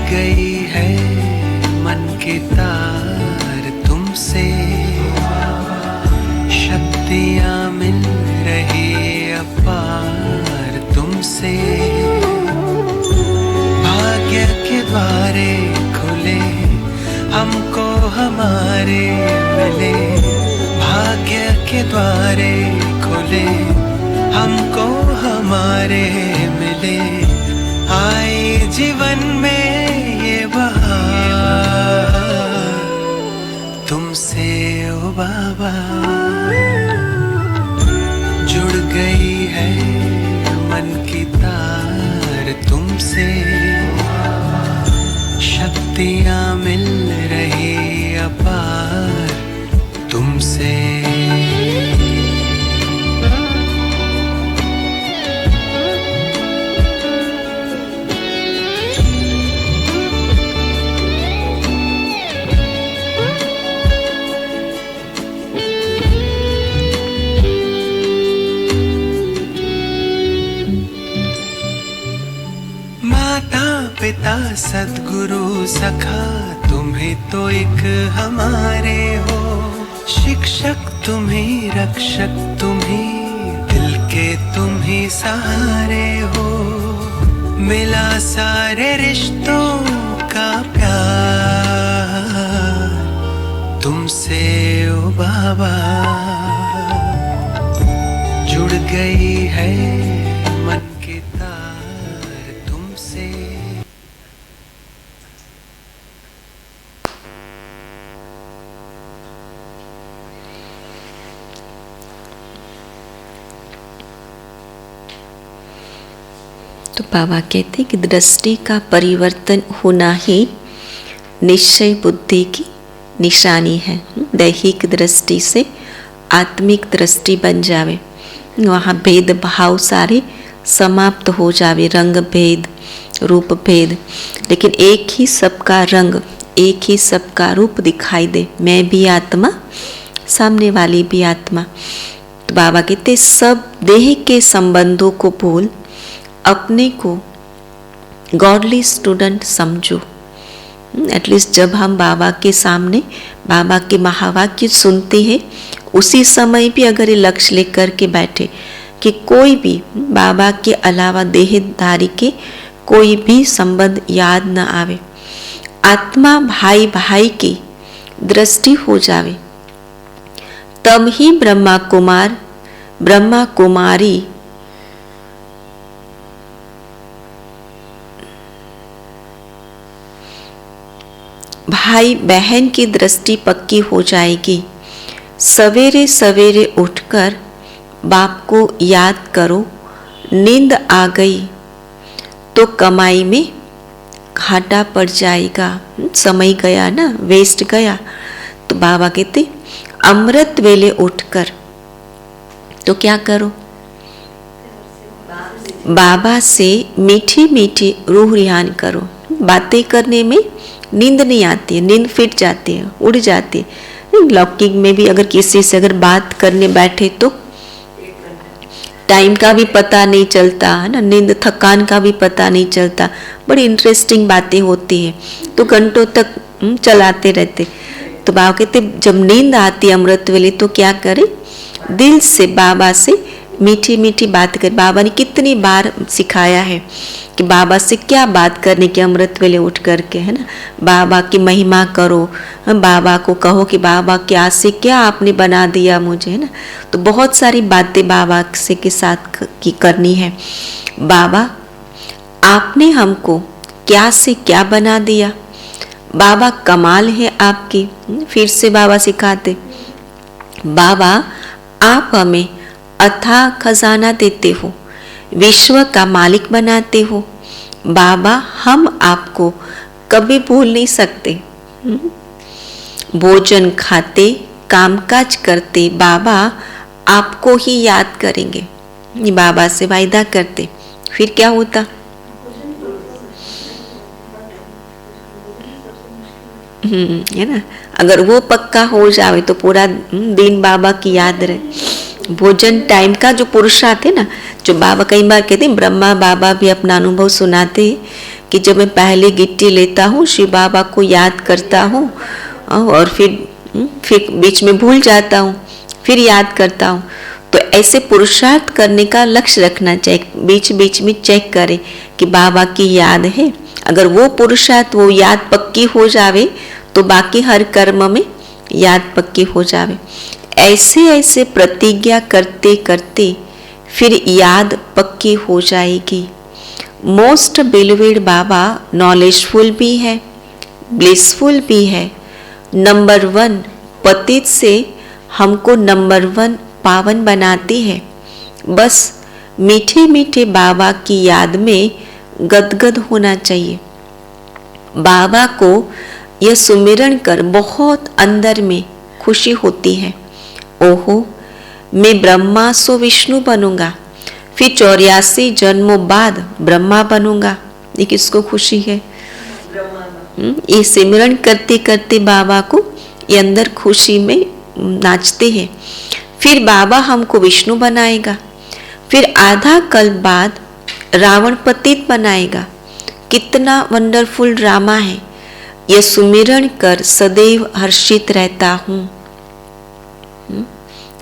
गई है मन के तार तुमसे, शक्तियाँ मिल रही अपार तुमसे। भाग्य के द्वारे खुले हमको हमारे मिले, भाग्य के द्वारे खुले हमको हमारे मिले। आए जीवन में ये बहार तुमसे ओ बाबा, जुड़ गई है मन की तार तुमसे, शक्तियाँ मिल रही अपार तुमसे। पिता सद्गुरु सखा तुम्हें तो एक हमारे हो, शिक्षक तुम्हें रक्षक तुम्हें दिल के तुम्हें सहारे हो। मिला सारे रिश्तों का प्यार तुमसे ओ बाबा, जुड़ गई है मन के तार तुमसे। तो बाबा कहते कि दृष्टि का परिवर्तन होना ही निश्चय बुद्धि की निशानी है। दैहिक दृष्टि से आत्मिक दृष्टि बन जावे, वहाँ भेदभाव सारे समाप्त हो जावे, रंग भेद रूप भेद, लेकिन एक ही सबका रंग एक ही सबका रूप दिखाई दे। मैं भी आत्मा, सामने वाली भी आत्मा। तो बाबा कहते सब देह के संबंधों को भूल अपने को गॉडली स्टूडेंट समझो। एटलीस्ट जब हम बाबा के सामने बाबा के महावाक्य सुनते हैं, उसी समय भी अगर ये लक्ष्य लेकर के बैठे कि कोई भी बाबा के अलावा देहधारी के कोई भी संबंध याद न आवे, आत्मा भाई भाई की दृष्टि हो जावे, तब ही ब्रह्मा कुमार ब्रह्मा कुमारी भाई बहन की दृष्टि पक्की हो जाएगी। सवेरे सवेरे उठकर बाप को याद करो। नींद आ गई तो कमाई में घाटा पड़ जाएगा, समय गया ना, वेस्ट गया। तो बाबा कहते अमृत वेले उठकर तो क्या करो, बाबा से मीठी मीठी रूह रिहान करो। बातें करने में नींद नहीं आती है, नींद फिट जाती है, उड़ जाती है। लौकिक में भी अगर किसी से अगर बात करने बैठे तो टाइम का भी पता नहीं चलता है ना, नींद थकान का भी पता नहीं चलता, बड़ी इंटरेस्टिंग बातें होती है, तो घंटों तक चलाते रहते। तो बाबा कहते जब नींद आती है अमृत वेले तो क्या करे, दिल से बाबा से मीठी मीठी बात कर। बाबा ने कितनी बार सिखाया है कि बाबा से क्या बात करने की अमृत वेले उठ करके, है ना। बाबा की महिमा करो, बाबा को कहो कि बाबा क्या से क्या आपने बना दिया मुझे, है ना। तो बहुत सारी बातें बाबा से के साथ की करनी है। बाबा आपने हमको क्या से क्या बना दिया, बाबा कमाल है आपकी। फिर से बाबा सिखाते, बाबा आप हमें अथाह खजाना देते हो, विश्व का मालिक बनाते हो। बाबा हम आपको कभी भूल नहीं सकते। भोजन खाते कामकाज करते बाबा आपको ही याद करेंगे, बाबा से वायदा करते। फिर क्या होता, है ना। अगर वो पक्का हो जाए तो पूरा दिन बाबा की याद रहे। भोजन टाइम का जो पुरुषार्थ है ना, जो बाबा कई बार कहते हैं, ब्रह्मा बाबा भी अपना अनुभव सुनाते कि जब मैं पहले गिट्टी लेता हूँ, शिव बाबा को याद करता हूँ और फिर बीच में भूल जाता हूँ, फिर याद करता हूँ। तो ऐसे पुरुषार्थ करने का लक्ष्य रखना चाहिए, बीच बीच में चेक करें कि बाबा की याद है। अगर वो पुरुषार्थ, वो याद पक्की हो जावे तो बाकी हर कर्म में याद पक्की हो जावे। ऐसे ऐसे प्रतिज्ञा करते करते फिर याद पक्की हो जाएगी। मोस्ट बिलीवेड बाबा नॉलेजफुल भी है, ब्लिसफुल भी है। नंबर 1 पतित से हमको नंबर 1 पावन बनाती है। बस मीठे मीठे बाबा की याद में गदगद होना चाहिए। बाबा को यह सुमिरन कर बहुत अंदर में खुशी होती है। ओहो, मैं ब्रह्मा सो विष्णु बनूंगा, फिर 84 जन्मों बाद ब्रह्मा बनूंगा। ये किसको खुशी है? ये सिमरन करते करते बाबा को ये अंदर खुशी में नाचते हैं। फिर बाबा हमको विष्णु बनाएगा, फिर आधा कल्प बाद रावण पतित बनाएगा। कितना वंडरफुल ड्रामा है। यह सुमिरन कर सदैव हर्षित रहता हूँ।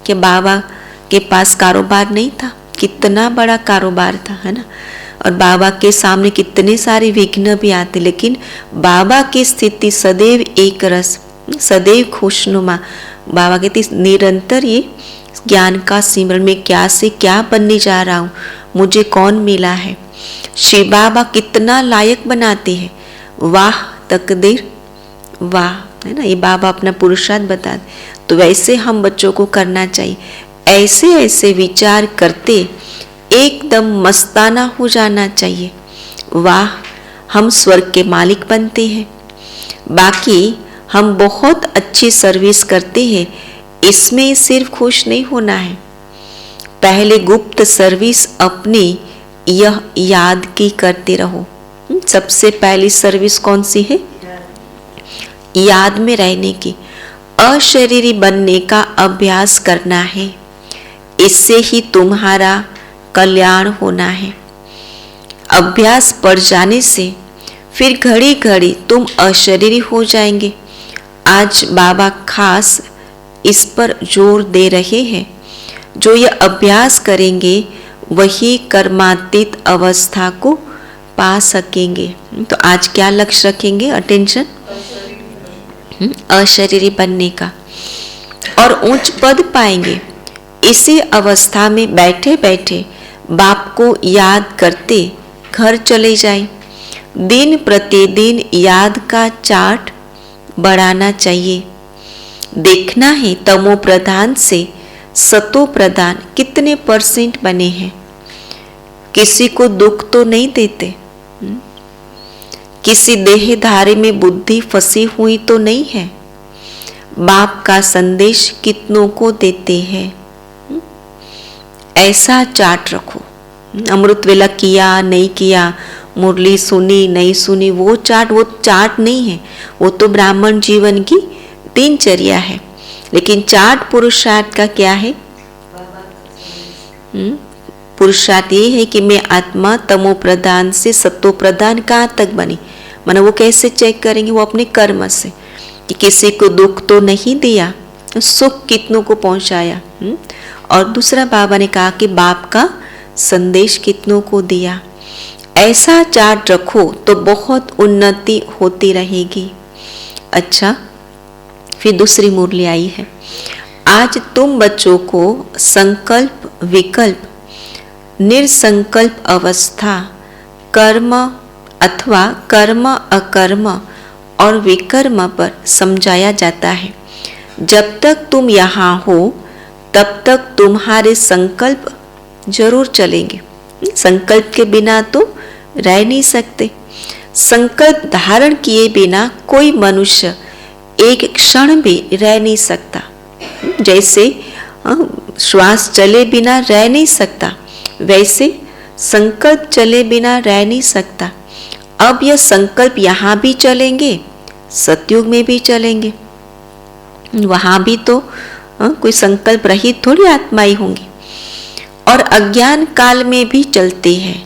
कि बाबा के पास कारोबार नहीं था, कितना बड़ा कारोबार था, है ना। और बाबा के सामने कितने सारे विघ्न भी आते, लेकिन बाबा की स्थिति सदैव एक रस, सदैव खुशनुमा। बाबा कहते निरंतर ये ज्ञान का सिमरन में क्या से क्या बनने जा रहा हूँ, मुझे कौन मिला है। शिव बाबा कितना लायक बनाते हैं। वाह तकदीर, वाह, है ना। ये बाबा अपना पुरुषार्थ बताते। तो वैसे हम बच्चों को करना चाहिए। ऐसे ऐसे विचार करते एकदम मस्ताना हो जाना चाहिए। वाह, हम स्वर्ग के मालिक बनते हैं। बाकी हम बहुत अच्छी सर्विस करते हैं, इसमें सिर्फ खुश नहीं होना है। पहले गुप्त सर्विस अपनी यह याद की करते रहो। सबसे पहली सर्विस कौन सी है? याद में रहने की, अशरीरी बनने का अभ्यास करना है। इससे ही तुम्हारा कल्याण होना है। अभ्यास पड़ जाने से फिर घड़ी घड़ी तुम अशरीरी हो जाएंगे। आज बाबा खास इस पर जोर दे रहे हैं। जो यह अभ्यास करेंगे वही कर्मातीत अवस्था को पा सकेंगे। तो आज क्या लक्ष्य रखेंगे? अटेंशन, अशरीरी बनने का, और उच्च पद पाएंगे। इसी अवस्था में बैठे बैठे बाप को याद करते घर चले जाएं। दिन प्रतिदिन याद का चार्ट बढ़ाना चाहिए। देखना है तमो प्रधान से सतो प्रधान कितने % बने हैं। किसी को दुख तो नहीं देते, किसी देहधारी में बुद्धि फंसी हुई तो नहीं है। बाप का संदेश कितनों को देते हैं। ऐसा चार्ट रखो। अमृत वेला किया नहीं किया, मुरली सुनी नहीं सुनी, वो चार्ट नहीं है। वो तो ब्राह्मण जीवन की दिनचर्या है। लेकिन चार्ट पुरुषार्थ का क्या है? पुरुषार्थ ये है कि मैं आत्मा तमो प्रधान से सतो प्रधान कहाँ तक बनी। माना वो कैसे चेक करेंगे? वो अपने कर्म से, कि किसी को दुख तो नहीं दिया, सुख कितनों को पहुंचाया। और दूसरा बाबा ने कहा कि बाप का संदेश कितनों को दिया। ऐसा चार्ट रखो तो बहुत उन्नति होती रहेगी। अच्छा, फिर दूसरी मुरली आई है। आज तुम बच्चों को संकल्प विकल्प, निर्संकल्प अवस्था, कर्म अथवा कर्म अकर्म और विकर्म पर समझाया जाता है। जब तक तुम यहाँ हो तब तक तुम्हारे संकल्प जरूर चलेंगे। संकल्प के बिना तो रह नहीं सकते। संकल्प धारण किए बिना कोई मनुष्य एक क्षण भी रह नहीं सकता। जैसे श्वास चले बिना रह नहीं सकता, वैसे संकल्प चले बिना रह नहीं सकता। अब यह संकल्प यहाँ भी चलेंगे, सतयुग में भी चलेंगे। वहाँ भी तो कोई संकल्प रहित थोड़ी आत्माएं होंगी। और अज्ञान काल में भी चलते हैं।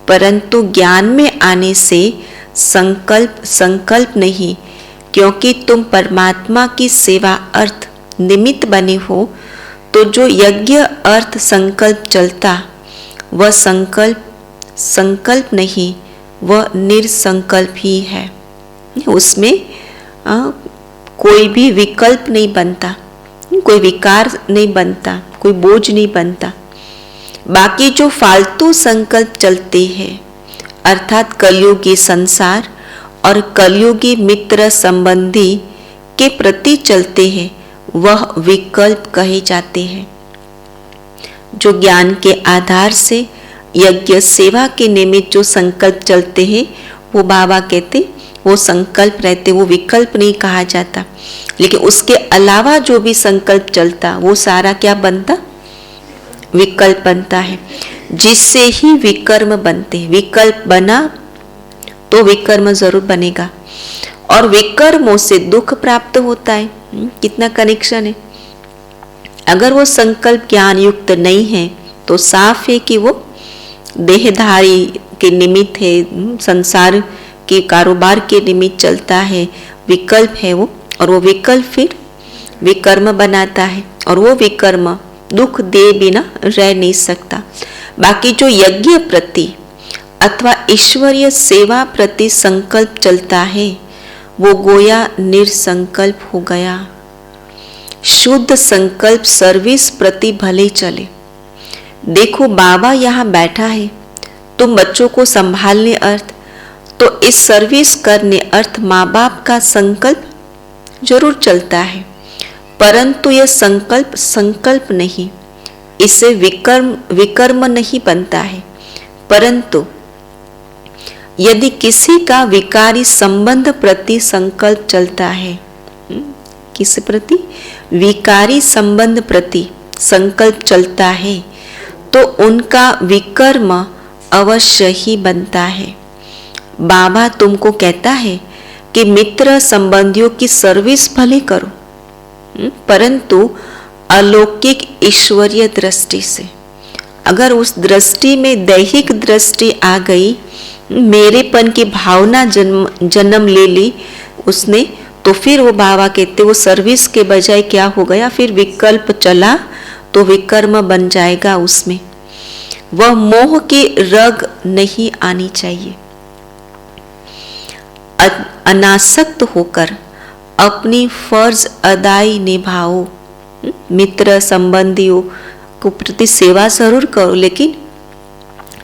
परंतु ज्ञान में आने से संकल्प नहीं, क्योंकि तुम परमात्मा की सेवा अर्थ निमित्त बने हो। तो जो यज्ञ अर्थ संकल्प चलता वह संकल्प नहीं, वह निरसंकल्प ही है। उसमें कोई भी विकल्प नहीं बनता, कोई विकार नहीं बनता, कोई बोझ नहीं बनता। बाकी जो फालतू संकल्प चलते हैं अर्थात कलयुगी संसार और कलयुगी मित्र संबंधी के प्रति चलते हैं, वह विकल्प कहे जाते हैं। जो ज्ञान के आधार से यज्ञ सेवा के निमित्त जो संकल्प चलते हैं वो बाबा कहते वो संकल्प रहते, वो विकल्प नहीं कहा जाता। लेकिन उसके अलावा जो भी संकल्प चलता वो सारा क्या बनता? विकल्प बनता है, जिससे ही विकर्म बनते हैं। विकल्प बना तो विकर्म जरूर बनेगा, और विकर्मों से दुख प्राप्त होता है। कितना कनेक्शन है। अगर वो संकल्प ज्ञान युक्त नहीं है तो साफ है कि वो देहधारी के निमित्त है, संसार के कारोबार के निमित्त चलता है, विकल्प है वो, और वो विकल्प फिर विकर्म बनाता है, और वो विकर्म दुख दे बिना रह नहीं सकता। बाकी जो यज्ञ प्रति अथवा ईश्वरीय सेवा प्रति संकल्प चलता है वो गोया निरसंकल्प हो गया। शुद्ध संकल्प सर्विस प्रति भले चले। देखो बाबा यहाँ बैठा है, तुम बच्चों को संभालने अर्थ, तो इस सर्विस करने अर्थ माँ बाप का संकल्प जरूर चलता है, परंतु यह संकल्प नहीं, इससे विकर्म नहीं बनता है। परंतु यदि किसी का विकारी संबंध प्रति संकल्प चलता है, किस प्रति? विकारी संबंध प्रति संकल्प चलता है, तो उनका विकर्म अवश्य ही बनता है। बाबा तुमको कहता है कि मित्र संबंधियों की सर्विस भले करो, परंतु अलौकिक ईश्वरीय दृष्टि से। अगर उस दृष्टि में दैहिक दृष्टि आ गई, मेरेपन की भावना जन्म ले ली उसने, तो फिर वो बाबा कहते वो सर्विस के बजाय क्या हो गया? फिर विकल्प चला तो विकर्म बन जाएगा उसमें। वह मोह की रग नहीं आनी चाहिए। अनासक्त होकर अपनी फर्ज अदाई निभाओ। मित्र संबंधियों को प्रति सेवा जरूर करो, लेकिन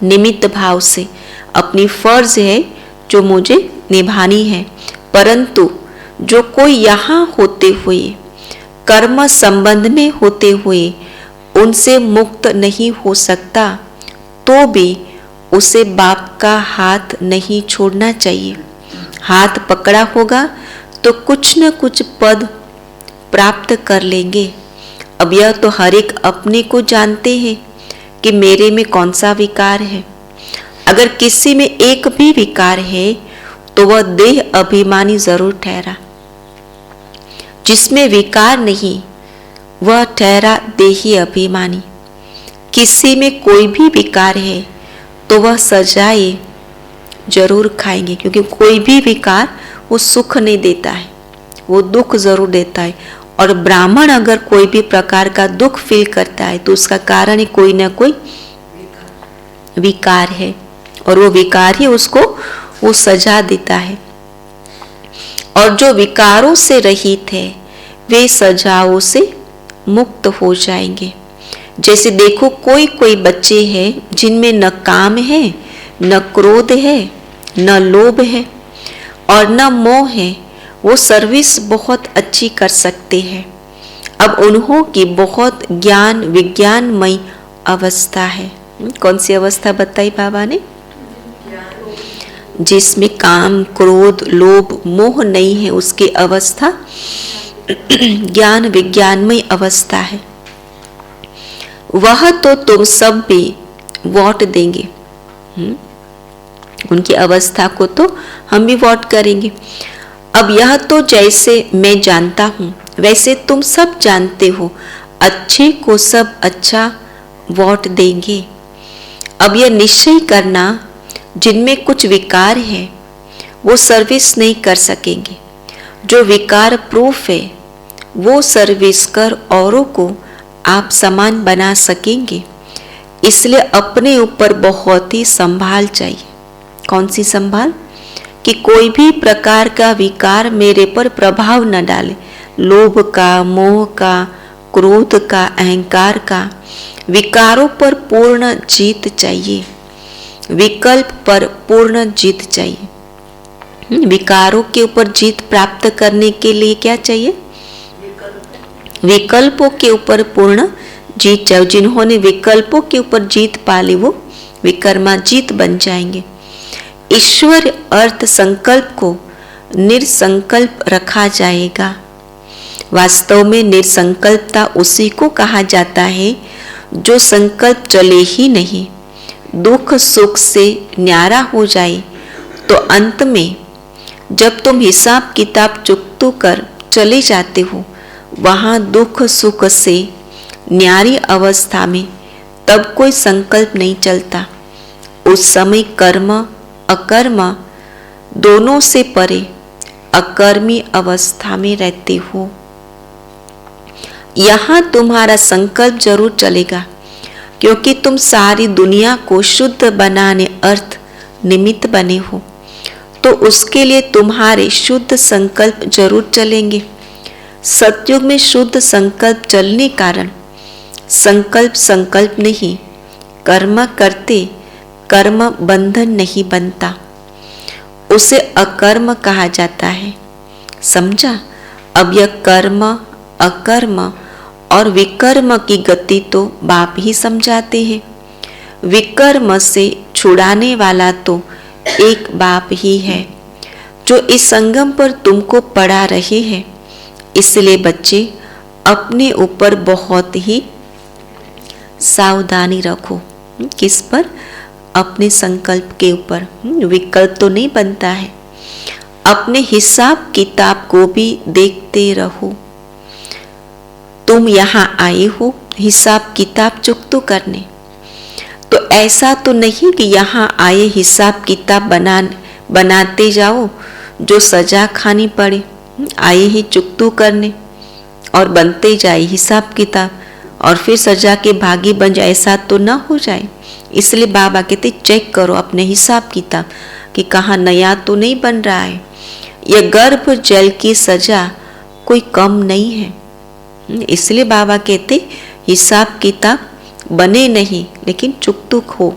निमित्त भाव से। अपनी फर्ज है जो मुझे निभानी है, परंतु जो कोई यहाँ होते हुए कर्म संबंध में होते हुए उनसे मुक्त नहीं हो सकता, तो भी उसे बाप का हाथ नहीं छोड़ना चाहिए। हाथ पकड़ा होगा तो कुछ न कुछ पद प्राप्त कर लेंगे। अब यह तो हर एक अपने को जानते हैं कि मेरे में कौन सा विकार है। अगर किसी में एक भी विकार है तो वह देह अभिमानी जरूर ठहरा। जिसमें विकार नहीं वह ठहरा देही अभिमानी। किसी में कोई भी विकार है तो वह सजाए जरूर खाएंगे, क्योंकि कोई भी विकार वो सुख नहीं देता है, वो दुख जरूर देता है। और ब्राह्मण अगर कोई भी प्रकार का दुख फील करता है तो उसका कारण कोई ना कोई विकार है, और वो विकार ही उसको वो सजा देता है। और जो विकारों से रहित है वे सजाओं से मुक्त हो जाएंगे। जैसे देखो कोई बच्चे हैं जिनमें न काम है, न क्रोध है, न लोभ है और न मोह है, वो सर्विस बहुत अच्छी कर सकते हैं। अब उन्हों की बहुत ज्ञान विज्ञानमय अवस्था है। कौन सी अवस्था बताई बाबा ने? जिसमें काम क्रोध लोभ मोह नहीं है, उसकी अवस्था ज्ञान विज्ञानमय अवस्था है। वह तो तुम सब भी वोट देंगे, उनकी अवस्था को तो हम भी वोट करेंगे। अब यह तो जैसे मैं जानता हूँ वैसे तुम सब जानते हो, अच्छे को सब अच्छा वोट देंगे। अब यह निश्चय करना जिनमें कुछ विकार है वो सर्विस नहीं कर सकेंगे। जो विकार प्रूफ है वो सर्विस कर औरों को आप समान बना सकेंगे। इसलिए अपने ऊपर बहुत ही संभाल चाहिए। कौन सी संभाल? कि कोई भी प्रकार का विकार मेरे पर प्रभाव न डाले। लोभ का, मोह का, क्रोध का, अहंकार का, विकारों पर पूर्ण जीत चाहिए। विकल्प पर पूर्ण जीत चाहिए। विकारों के ऊपर जीत प्राप्त करने के लिए क्या चाहिए? विकल्पों के ऊपर पूर्ण जीत चाहिए। जिन्होंने विकल्पों के ऊपर जीत पा ली वो विकर्माजीत बन जाएंगे। ईश्वर अर्थ संकल्प को निरसंकल्प रखा जाएगा। वास्तव में निरसंकल्पता उसी को कहा जाता है जो संकल्प चले ही नहीं, दुख सुख से न्यारा हो जाए। तो अंत में जब तुम हिसाब किताब चुकतो कर चले जाते हो वहाँ दुख सुख से न्यारी अवस्था में, तब कोई संकल्प नहीं चलता। उस समय कर्म अकर्म दोनों से परे अकर्मी अवस्था में रहते हो। यहाँ तुम्हारा संकल्प जरूर चलेगा क्योंकि तुम सारी दुनिया को शुद्ध बनाने अर्थ निमित्त बने हो, तो उसके लिए तुम्हारे शुद्ध संकल्प जरूर चलेंगे। सतयुग में शुद्ध संकल्प चलने कारण संकल्प संकल्प नहीं, कर्म करते कर्म बंधन नहीं बनता, उसे अकर्म कहा जाता है। समझा? अब यह कर्म अकर्म और विकर्म की गति तो बाप ही समझाते हैं। विकर्म से छुड़ाने वाला तो एक बाप ही है जो इस संगम पर तुमको पढ़ा रहे हैं। इसलिए बच्चे अपने ऊपर बहुत ही सावधानी रखो। किस पर? अपने संकल्प के ऊपर। विकल्प तो नहीं बनता है। अपने हिसाब किताब को भी देखते रहो। तुम यहाँ आए हो हिसाब किताब चुकतो करने, तो ऐसा तो नहीं कि यहाँ आए हिसाब किताब बनाते जाओ जो सजा खानी पड़े। आए ही चुकतो करने और बनते जाए हिसाब किताब और फिर सजा के भागी बन जाए, ऐसा तो ना हो जाए। इसलिए बाबा कहते चेक करो अपने हिसाब किताब कि कहाँ नया तो नहीं बन रहा है। यह गर्भ जल की सजा कोई कम नहीं है। इसलिए बाबा कहते हिसाब किताब बने नहीं लेकिन चुकतुक हो।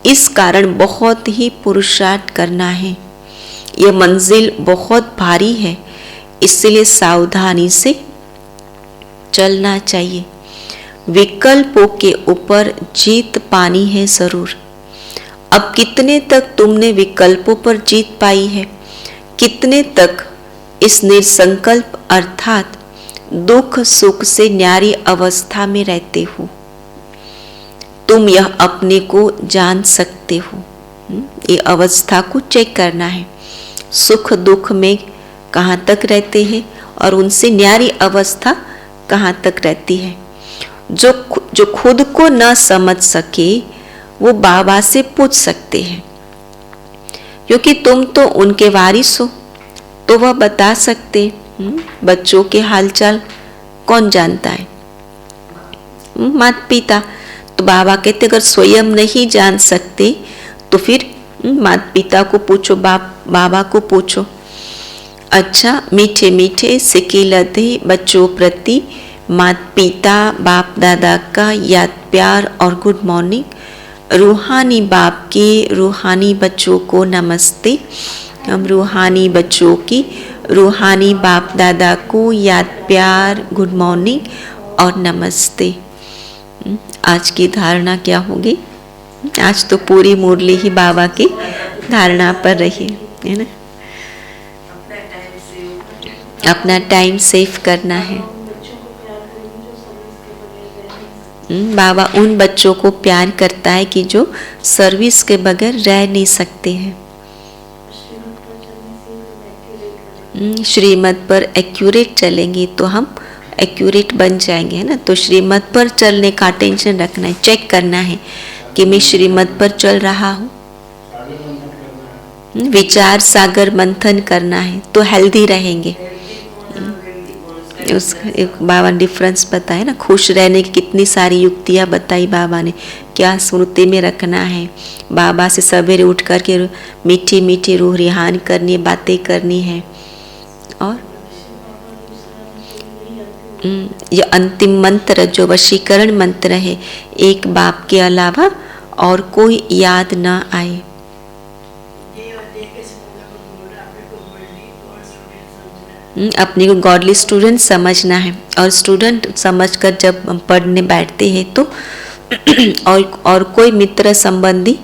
इस कारण बहुत ही पुरुषार्थ करना है। यह मंजिल बहुत भारी है, इसलिए सावधानी से चलना चाहिए। विकल्पों के ऊपर जीत पानी है जरूर। अब कितने तक तुमने विकल्पों पर जीत पाई है, कितने तक इस निरसंकल्प अर्थात दुख सुख से न्यारी अवस्था में रहते हो, तुम यह अपने को जान सकते हो। ये अवस्था को चेक करना है। सुख दुख में कहाँ तक रहते हैं और उनसे न्यारी अवस्था कहाँ तक रहती है। जो खुद को न समझ सके वो बाबा से पूछ सकते हैं, क्योंकि तुम तो उनके वारिस हो, तो वह बता सकते। बच्चों के हालचाल कौन जानता है? माता पिता। तो बाबा कहते अगर स्वयं नहीं जान सकते तो फिर माता पिता को पूछो, बाबा को पूछो। अच्छा, मीठे मीठे सिकिलते बच्चों प्रति माता पिता बाप दादा का याद प्यार और गुड मॉर्निंग। रूहानी बाप के रूहानी बच्चों को नमस्ते। हम रूहानी बच्चों की रूहानी बाप दादा को याद प्यार गुड मॉर्निंग और नमस्ते। आज की धारणा क्या होगी? आज तो पूरी मुरली ही बाबा की धारणा पर रही है ना। अपना टाइम सेव करना है। बाबा उन बच्चों को प्यार करता है कि जो सर्विस के बगैर रह नहीं सकते हैं। श्रीमत पर एक्यूरेट चलेंगे तो हम एक्यूरेट बन जाएंगे, है ना। तो श्रीमत पर चलने का टेंशन रखना है, चेक करना है कि मैं श्रीमत पर चल रहा हूँ। विचार सागर मंथन करना है तो हेल्दी रहेंगे। उसका एक बाबा ने डिफरेंस बताया ना, खुश रहने की कितनी सारी युक्तियाँ बताई बाबा ने, क्या स्मृति में रखना है। बाबा से सवेरे उठ कर के मीठी मीठी रूह रिहान करनी है, बातें करनी है। और ये अंतिम मंत्र जो वशीकरण मंत्र है, एक बाप के अलावा और कोई याद ना आए। अपने को गॉडली स्टूडेंट समझना है, और स्टूडेंट समझकर जब हम पढ़ने बैठते हैं तो और कोई मित्र संबंधी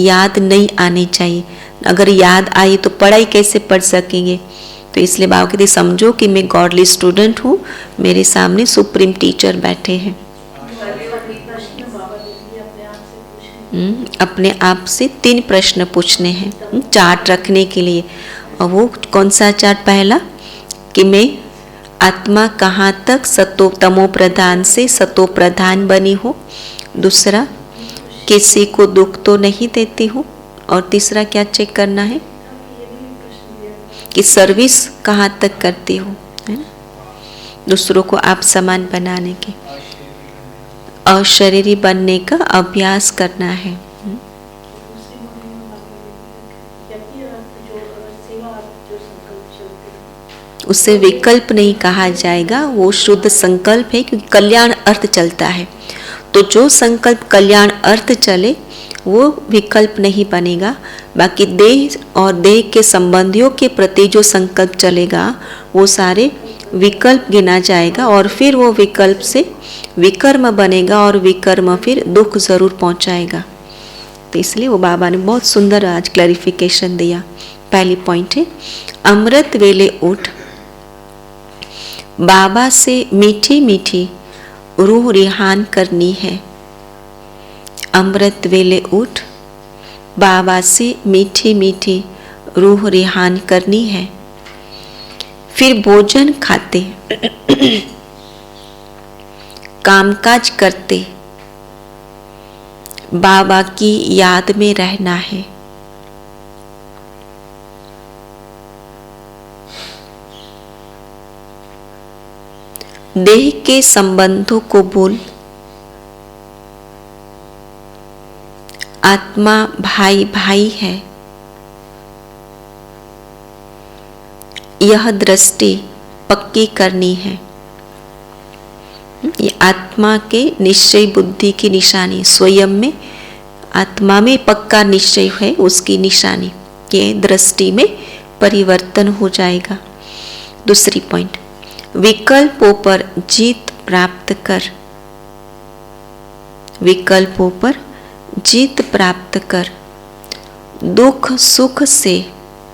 याद नहीं आनी चाहिए। अगर याद आई तो पढ़ाई कैसे पढ़ सकेंगे। तो इसलिए बाबा कहते समझो कि मैं गॉडली स्टूडेंट हूँ, मेरे सामने सुप्रीम टीचर बैठे हैं। अपने आप से 3 प्रश्न पूछने हैं चार्ट रखने के लिए। और वो कौन सा चार्ट? पहला कि मैं आत्मा कहाँ तक सतो तमो प्रधान से सतो प्रधान बनी हूँ। दूसरा, किसी को दुख तो नहीं देती हूँ। और तीसरा क्या चेक करना है कि सर्विस कहाँ तक करती हूँ, है ना, दूसरों को आप समान बनाने के, अशरीरी बनने का अभ्यास करना है। उसे विकल्प नहीं कहा जाएगा, वो शुद्ध संकल्प है, क्योंकि कल्याण अर्थ चलता है। तो जो संकल्प कल्याण अर्थ चले वो विकल्प नहीं बनेगा। बाकी देह और देह के संबंधियों के प्रति जो संकल्प चलेगा वो सारे विकल्प गिना जाएगा, और फिर वो विकल्प से विकर्म बनेगा, और विकर्म फिर दुख जरूर पहुंचाएगा। तो इसलिए वो बाबा ने बहुत सुंदर आज क्लैरिफिकेशन दिया। पहली पॉइंट है, अमृत वेले उठ बाबा से मीठी मीठी रूह रिहान करनी है। अमृत वेले उठ बाबा से मीठी मीठी रूह रिहान करनी है। फिर भोजन खाते कामकाज करते बाबा की याद में रहना है। देह के संबंधों को भूल आत्मा भाई भाई है, यह दृष्टि पक्की करनी है। ये आत्मा के निश्चय बुद्धि की निशानी, स्वयं में आत्मा में पक्का निश्चय है उसकी निशानी, ये दृष्टि में परिवर्तन हो जाएगा। दूसरी पॉइंट, विकल्पों पर जीत प्राप्त कर। विकल्पों पर जीत प्राप्त कर दुख सुख से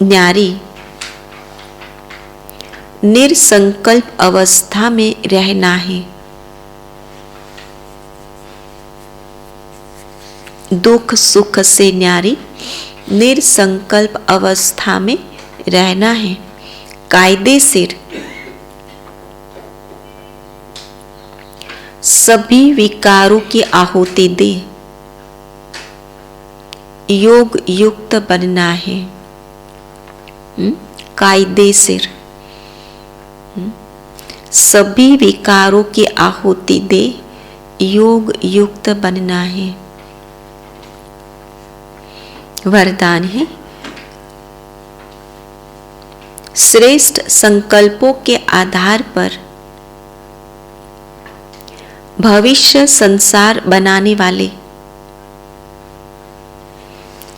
न्यारी निर्संकल्प अवस्था में रहना है। दुख सुख से न्यारी निर्संकल्प अवस्था में रहना है। कायदे से सभी विकारों की आहुति दे, योग युक्त बनना है। कायदे से सभी विकारों की आहुति दे, योग युक्त बनना है। वरदान है, श्रेष्ठ संकल्पों के आधार पर भविष्य संसार बनाने वाले,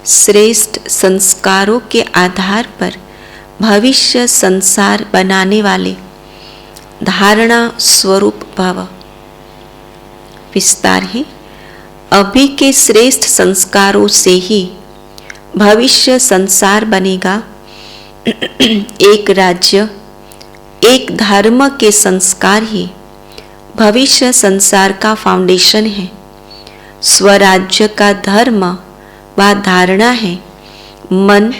श्रेष्ठ संस्कारों के आधार पर भविष्य संसार बनाने वाले धारणा स्वरूप भव। विस्तार है, अभी के श्रेष्ठ संस्कारों से ही भविष्य संसार बनेगा। एक राज्य एक धर्म के संस्कार ही भविष्य संसार का फाउंडेशन है। स्वराज्य का धर्म व धारणा है मन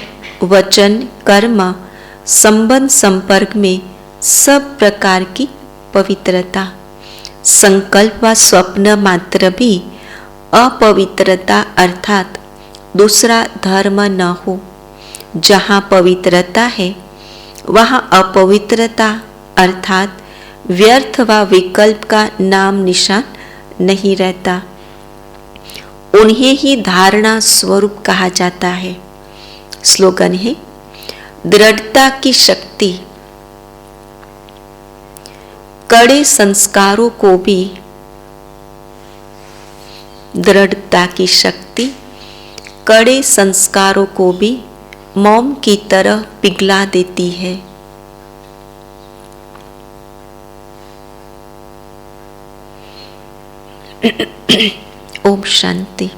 वचन कर्म संबंध संपर्क में सब प्रकार की पवित्रता। संकल्प व स्वप्न मात्र भी अपवित्रता अर्थात दूसरा धर्म न हो, जहाँ पवित्रता है वहाँ अपवित्रता अर्थात व्यर्थ व विकल्प का नाम निशान नहीं रहता। उन्हें ही धारणा स्वरूप कहा जाता है। स्लोगन है, दृढ़ता की शक्ति कड़े संस्कारों को भी, दृढ़ता की शक्ति कड़े संस्कारों को भी मोम की तरह पिघला देती है। ओम शांति।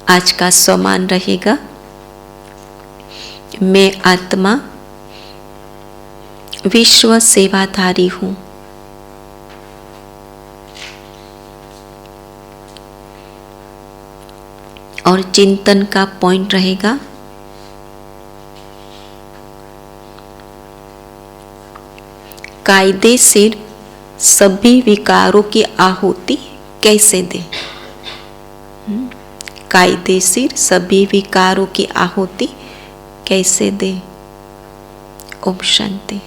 आज का सम्मान रहेगा, मैं आत्मा विश्व सेवाधारी हूँ। और चिंतन का पॉइंट रहेगा, कायदे से सभी विकारों की आहुति कैसे दें। कायदे से सभी विकारों की आहुति कैसे दें। ओम शांति।